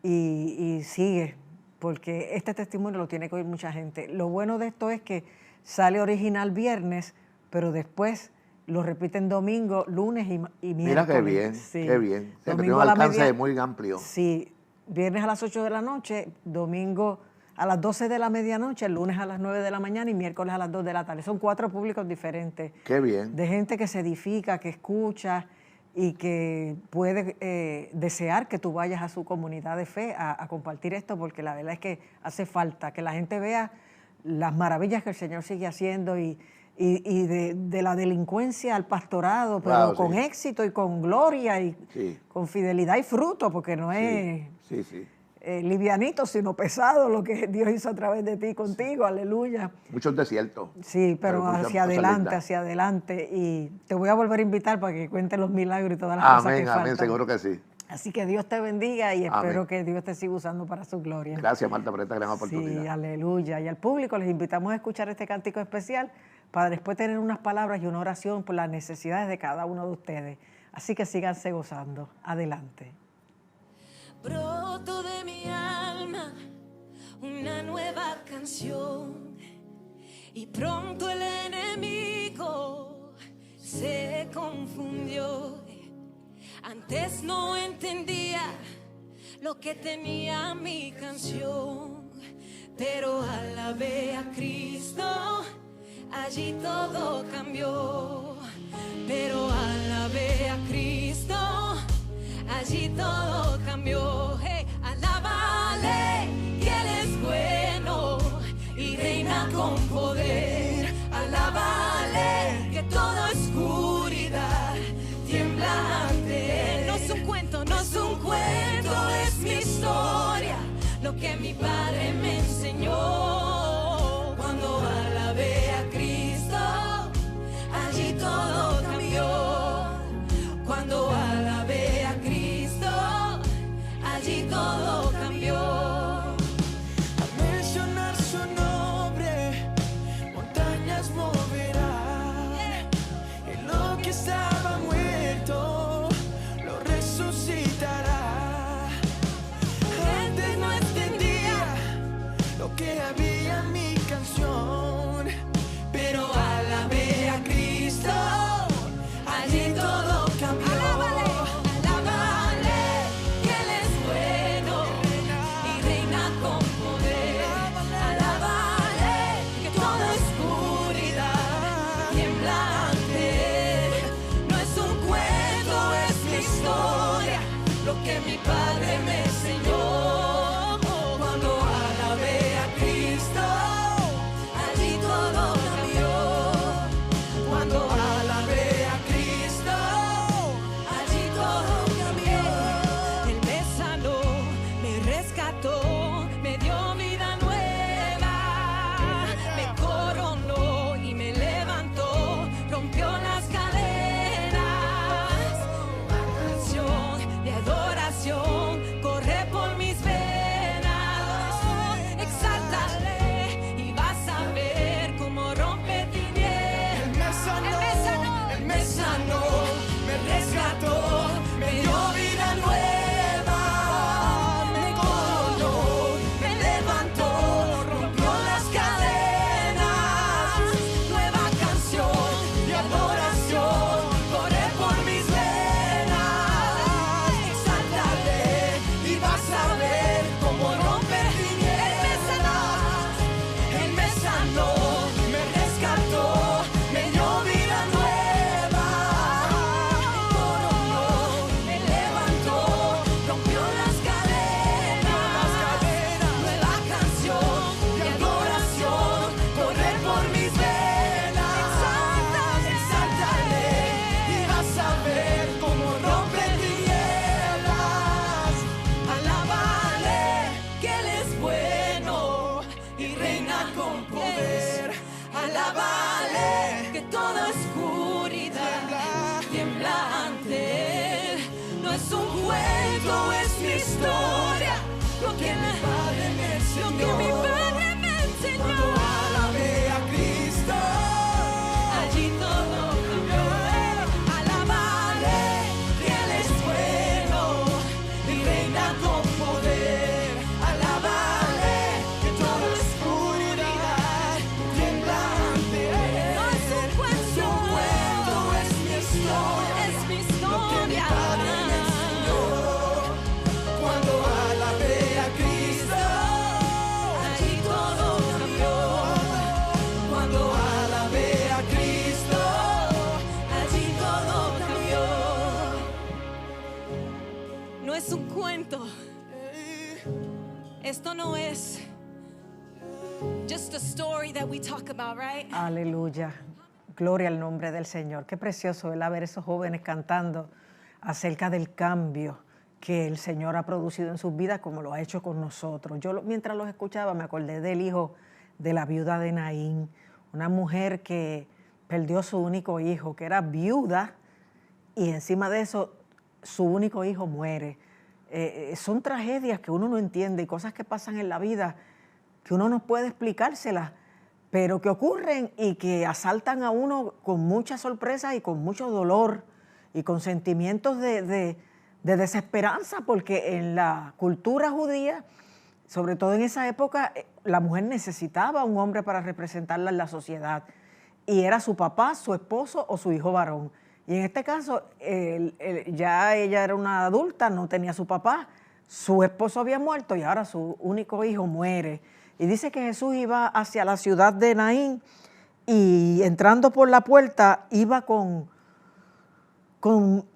Y sigue, porque este testimonio lo tiene que oír mucha gente. Lo bueno de esto es que sale original viernes, pero después lo repiten domingo, lunes y miércoles. Mira qué bien, Sí. qué bien. O sea, que tiene Domingo un a la alcance muy amplio. Sí, viernes a las 8 de la noche, domingo a las 12 de la medianoche, el lunes a las 9 de la mañana y miércoles a las 2 de la tarde. Son 4 públicos diferentes. Qué bien. De gente que se edifica, que escucha y que puede desear que tú vayas a su comunidad de fe a compartir esto, porque la verdad es que hace falta que la gente vea las maravillas que el Señor sigue haciendo y de la delincuencia al pastorado, pero Wow, con sí. éxito y con gloria y Sí. con fidelidad y fruto, porque no es Sí. livianito, sino pesado lo que Dios hizo a través de ti, contigo, aleluya. Muchos desiertos. Sí, pero muchas hacia cosas adelante, lindas. hacia adelante. Y te voy a volver a invitar para que cuentes los milagros y todas las cosas que Amén, faltan. amén, seguro que sí. Así que Dios te bendiga y espero Amén. que Dios te siga usando para su gloria. Gracias, Marta, por esta gran oportunidad. Sí, aleluya. Y al público les invitamos a escuchar este cántico especial para después tener unas palabras y una oración por las necesidades de cada uno de ustedes. Así que síganse gozando. Adelante. Broto de mi alma una nueva canción y pronto el enemigo se confundió. Antes no entendía lo que tenía mi canción, pero alabé a Cristo, allí todo cambió. Pero alabé a Cristo, allí todo cambió. Hey, alábale, que Él es bueno y reina con poder. Alábale, que toda oscuridad tiembla ante Él. No es un cuento, no es un cuento, es mi historia, lo que mi padre me enseñó. Cuando alabé a Cristo, allí todo cambió. Cuando alabé a Cristo, allí todo cambió. Al mencionar su nombre, montañas moverá. Y lo que estaba muerto, sería mi canción. Pero alabé a Cristo, allí todo cambió. Alábale, que Él es bueno y reina con poder. Alábale, que toda oscuridad tiembla ante Él. No es un cuento, es mi historia, lo que mi Padre me enseñó. Cuando alabé a Cristo, allí todo cambió. Cuando alabé a Cristo, allí todo cambió. Él me sanó, me rescató, me dio vida nueva, me coronó y me levantó, rompió las cadenas. Una canción de adoración corre por mis venas. Exáltale y vas a ver cómo rompe tinieblas. Él me sanó, Él me sanó, me rescató, me dio vida nueva, me coronó, me levantó, rompió las cadenas. Nueva canción de adoración corre por mis venas. Exáltale y vas a ver cómo rompe tinieblas. Él me sanó, me rescató, me dio vida nueva, me coronó, me levantó, rompió las cadenas. Nueva canción de adoración corre por mis venas. Exáltale y vas a ver cómo rompe tinieblas. Alábale, que Él es bueno y reina con poder. Alábale, que toda oscuridad tiembla ante Él. No es un cuento, es mi historia, lo que mi Padre me enseñó. Cuando alabé a Cristo, allí todo cambió. Alábale, que Él es bueno y reina con poder. Alábale, que toda oscuridad tiembla ante Él. No es un cuento, es mi historia, lo que mi Padre me enseñó. Cuando alabé a Cristo, allí todo cambió. Cuando alabé a Cristo, allí todo cambió. No es un cuento. Esto no es just a story that we talk about, right? Aleluya. Gloria al nombre del Señor. Qué precioso el ver esos jóvenes cantando acerca del cambio que el Señor ha producido en sus vidas, como lo ha hecho con nosotros. Yo mientras los escuchaba me acordé del hijo de la viuda de Naín, una mujer que perdió su único hijo, que era viuda, y encima de eso su único hijo muere. Son tragedias que uno no entiende y cosas que pasan en la vida que uno no puede explicárselas, pero que ocurren y que asaltan a uno con mucha sorpresa y con mucho dolor y con sentimientos de desesperanza, porque en la cultura judía, sobre todo en esa época, la mujer necesitaba un hombre para representarla en la sociedad, y era su papá, su esposo o su hijo varón. Y en este caso, ya ella era una adulta, no tenía su papá, su esposo había muerto y ahora su único hijo muere. Y dice que Jesús iba hacia la ciudad de Naín y entrando por la puerta iba con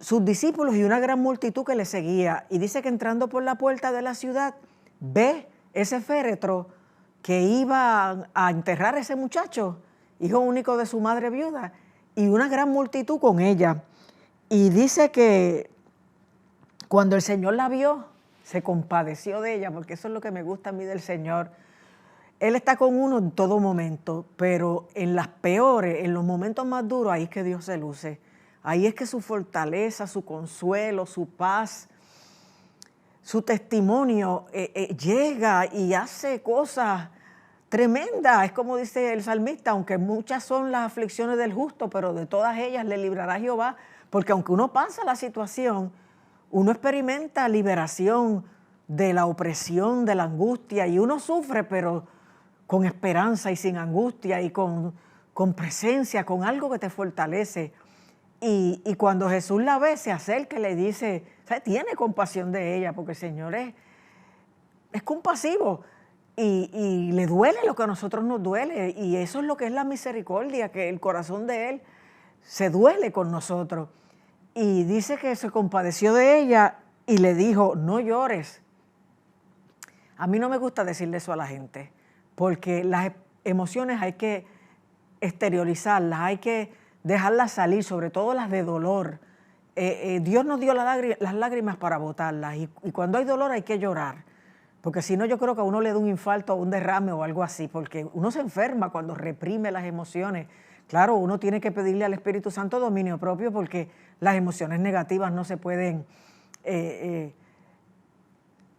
sus discípulos y una gran multitud que le seguía. Y dice que entrando por la puerta de la ciudad ve ese féretro que iba a enterrar a ese muchacho, hijo único de su madre viuda, y una gran multitud con ella. Y dice que cuando el Señor la vio, se compadeció de ella, porque eso es lo que me gusta a mí del Señor. Él está con uno en todo momento, pero en las peores, en los momentos más duros, ahí es que Dios se luce. Ahí es que su fortaleza, su consuelo, su paz, su testimonio llega y hace cosas tremendas. Es como dice el salmista, aunque muchas son las aflicciones del justo, pero de todas ellas le librará Jehová, porque aunque uno pasa la situación, uno experimenta liberación de la opresión, de la angustia, y uno sufre, pero con esperanza y sin angustia y con presencia, con algo que te fortalece. Y cuando Jesús la ve, se acerca y le dice, ¿sabes? Tiene compasión de ella, porque el Señor es compasivo y le duele lo que a nosotros nos duele. Y eso es lo que es la misericordia, que el corazón de Él se duele con nosotros. Y dice que se compadeció de ella y le dijo, no llores. A mí no me gusta decirle eso a la gente, porque las emociones hay que exteriorizarlas, hay que dejarlas salir, sobre todo las de dolor. Dios nos dio las lágrimas para botarlas y cuando hay dolor hay que llorar, porque si no yo creo que a uno le da un infarto o un derrame o algo así, porque uno se enferma cuando reprime las emociones. Claro, uno tiene que pedirle al Espíritu Santo dominio propio porque las emociones negativas no se pueden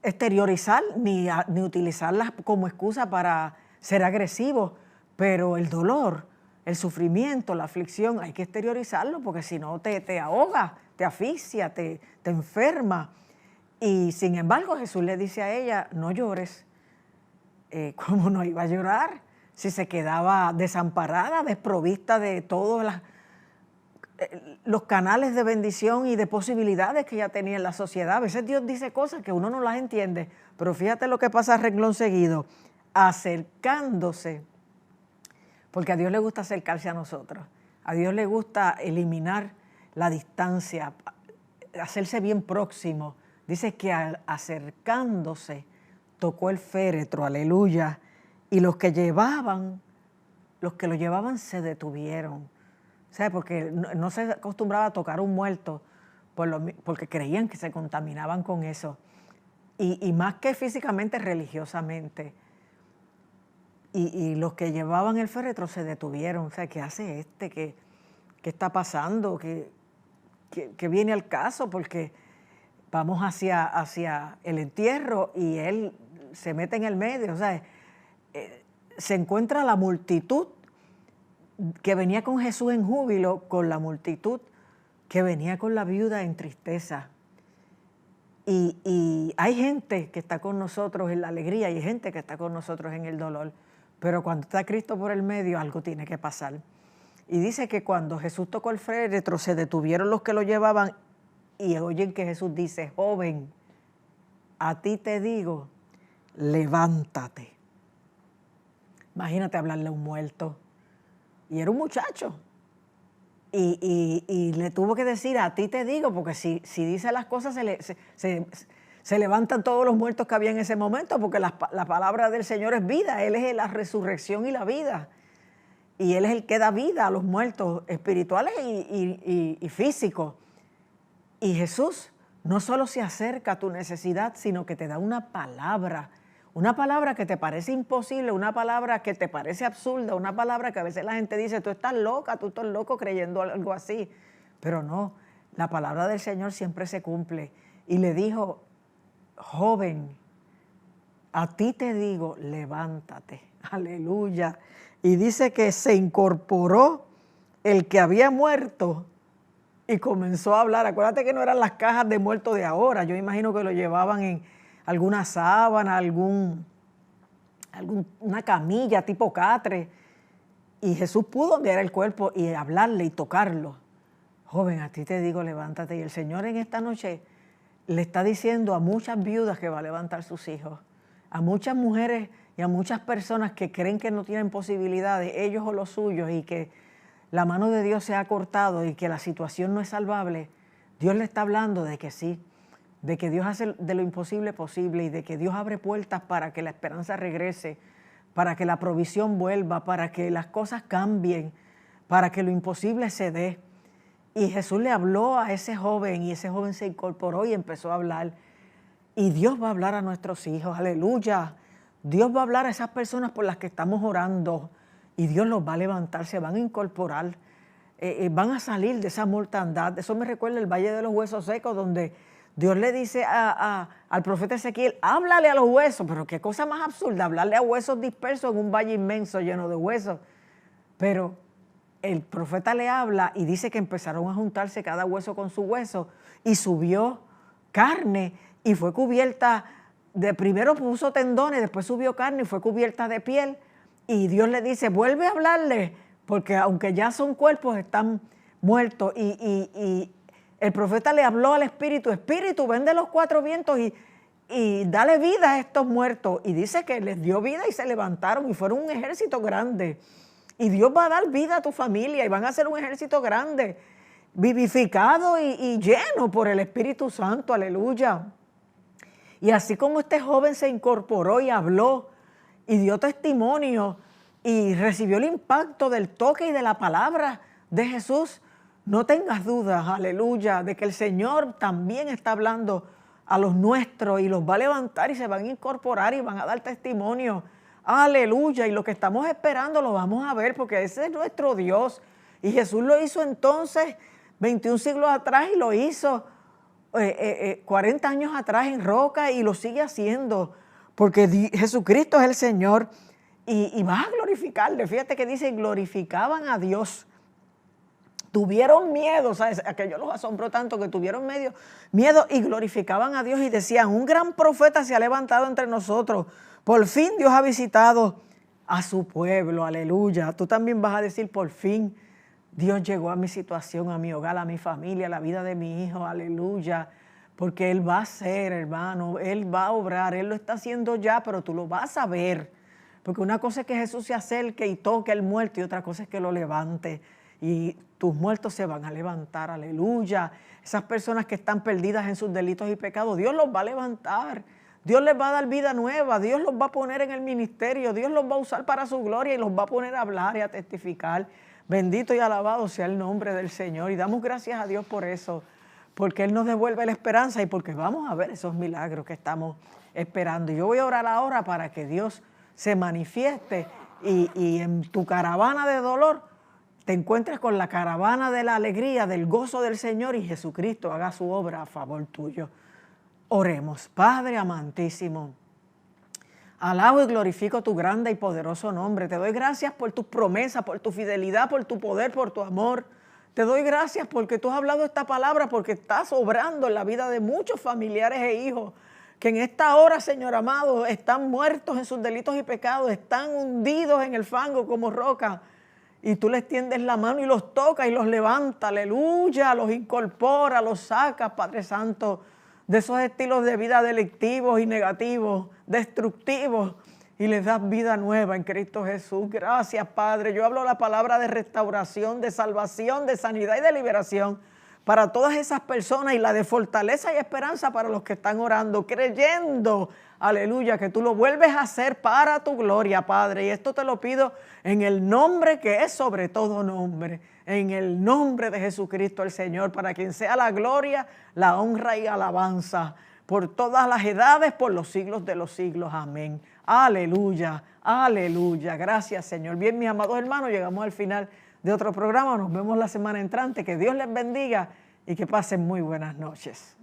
exteriorizar ni utilizarlas como excusa para ser agresivos, pero el dolor, el sufrimiento, la aflicción, hay que exteriorizarlo porque si no te ahoga, te asfixia, te enferma. Y sin embargo Jesús le dice a ella, no llores. ¿Cómo no iba a llorar? Si se quedaba desamparada, desprovista de todos los canales de bendición y de posibilidades que ella tenía en la sociedad. A veces Dios dice cosas que uno no las entiende, pero fíjate lo que pasa a renglón seguido, acercándose. Porque a Dios le gusta acercarse a nosotros. A Dios le gusta eliminar la distancia, hacerse bien próximo. Dice que acercándose tocó el féretro, aleluya. Y los que lo llevaban se detuvieron. ¿Sabes? Porque no se acostumbraba a tocar un muerto porque creían que se contaminaban con eso. Y más que físicamente, religiosamente. Y los que llevaban el féretro se detuvieron. O sea, ¿qué hace este? ¿Qué está pasando? ¿Qué viene al caso? Porque vamos hacia el entierro y él se mete en el medio. O sea, se encuentra la multitud que venía con Jesús en júbilo, con la multitud que venía con la viuda en tristeza. Y hay gente que está con nosotros en la alegría y hay gente que está con nosotros en el dolor. Pero cuando está Cristo por el medio, algo tiene que pasar. Y dice que cuando Jesús tocó el féretro, se detuvieron los que lo llevaban y oyen que Jesús dice, joven, a ti te digo, levántate. Imagínate hablarle a un muerto. Y era un muchacho. Y le tuvo que decir, a ti te digo, porque si dice las cosas se levantan todos los muertos que había en ese momento, porque la palabra del Señor es vida. Él es la resurrección y la vida. Y Él es el que da vida a los muertos espirituales y físicos. Y Jesús no solo se acerca a tu necesidad, sino que te da una palabra que te parece imposible, una palabra que te parece absurda, una palabra que a veces la gente dice, tú estás loca, tú estás loco creyendo algo así. Pero no, la palabra del Señor siempre se cumple. Y le dijo, joven, a ti te digo, levántate. Aleluya. Y dice que se incorporó el que había muerto y comenzó a hablar. Acuérdate que no eran las cajas de muertos de ahora. Yo imagino que lo llevaban en alguna sábana, una camilla tipo catre. Y Jesús pudo enviar el cuerpo y hablarle y tocarlo. Joven, a ti te digo, levántate. Y el Señor en esta noche le está diciendo a muchas viudas que va a levantar sus hijos, a muchas mujeres y a muchas personas que creen que no tienen posibilidades, ellos o los suyos, y que la mano de Dios se ha cortado y que la situación no es salvable. Dios le está hablando de que sí, de que Dios hace de lo imposible posible y de que Dios abre puertas para que la esperanza regrese, para que la provisión vuelva, para que las cosas cambien, para que lo imposible se dé. Y Jesús le habló a ese joven y ese joven se incorporó y empezó a hablar. Y Dios va a hablar a nuestros hijos, aleluya. Dios va a hablar a esas personas por las que estamos orando y Dios los va a levantar, se van a incorporar, van a salir de esa mortandad. Eso me recuerda el Valle de los Huesos Secos, donde Dios le dice al profeta Ezequiel, háblale a los huesos, pero qué cosa más absurda, hablarle a huesos dispersos en un valle inmenso lleno de huesos. Pero el profeta le habla y dice que empezaron a juntarse cada hueso con su hueso y subió carne y fue cubierta, primero puso tendones, después subió carne y fue cubierta de piel Y Dios le dice, vuelve a hablarle, porque aunque ya son cuerpos, están muertos. Y el profeta le habló al espíritu, espíritu, ven de los cuatro vientos y dale vida a estos muertos. Y dice que les dio vida y se levantaron y fueron un ejército grande. Y Dios va a dar vida a tu familia y van a ser un ejército grande, vivificado y lleno por el Espíritu Santo, aleluya. Y así como este joven se incorporó y habló y dio testimonio y recibió el impacto del toque y de la palabra de Jesús, no tengas dudas, aleluya, de que el Señor también está hablando a los nuestros y los va a levantar y se van a incorporar y van a dar testimonio, aleluya. Y lo que estamos esperando lo vamos a ver porque ese es nuestro Dios. Y Jesús lo hizo entonces 21 siglos atrás y lo hizo 40 años atrás en Roca y lo sigue haciendo porque Jesucristo es el Señor y vas a glorificarle. Fíjate que dice, glorificaban a Dios. Tuvieron miedo, ¿sabes? Aquello los asombró tanto que tuvieron miedo y glorificaban a Dios y decían, un gran profeta se ha levantado entre nosotros. Por fin Dios ha visitado a su pueblo, aleluya. Tú también vas a decir, por fin Dios llegó a mi situación, a mi hogar, a mi familia, a la vida de mi hijo, aleluya. Porque Él va a hacer, hermano, Él va a obrar, Él lo está haciendo ya, pero tú lo vas a ver. Porque una cosa es que Jesús se acerque y toque al muerto y otra cosa es que lo levante. Y tus muertos se van a levantar, aleluya. Esas personas que están perdidas en sus delitos y pecados, Dios los va a levantar. Dios les va a dar vida nueva, Dios los va a poner en el ministerio, Dios los va a usar para su gloria y los va a poner a hablar y a testificar. Bendito y alabado sea el nombre del Señor. Y damos gracias a Dios por eso, porque Él nos devuelve la esperanza y porque vamos a ver esos milagros que estamos esperando. Y yo voy a orar ahora para que Dios se manifieste y en tu caravana de dolor te encuentres con la caravana de la alegría, del gozo del Señor y Jesucristo haga su obra a favor tuyo. Oremos. Padre amantísimo, alabo y glorifico tu grande y poderoso nombre. Te doy gracias por tus promesas, por tu fidelidad, por tu poder, por tu amor. Te doy gracias porque tú has hablado esta palabra, porque estás obrando en la vida de muchos familiares e hijos que en esta hora, Señor amado, están muertos en sus delitos y pecados, están hundidos en el fango como roca. Y tú les tiendes la mano y los tocas y los levantas, aleluya, los incorpora, los sacas, Padre Santo, de esos estilos de vida delictivos y negativos, destructivos, y les das vida nueva en Cristo Jesús. Gracias, Padre. Yo hablo la palabra de restauración, de salvación, de sanidad y de liberación para todas esas personas y la de fortaleza y esperanza para los que están orando, creyendo, aleluya, que tú lo vuelves a hacer para tu gloria, Padre. Y esto te lo pido en el nombre que es sobre todo nombre, en el nombre de Jesucristo el Señor, para quien sea la gloria, la honra y alabanza por todas las edades, por los siglos de los siglos. Amén. Aleluya, aleluya. Gracias, Señor. Bien, mis amados hermanos, llegamos al final de otro programa. Nos vemos la semana entrante. Que Dios les bendiga y que pasen muy buenas noches.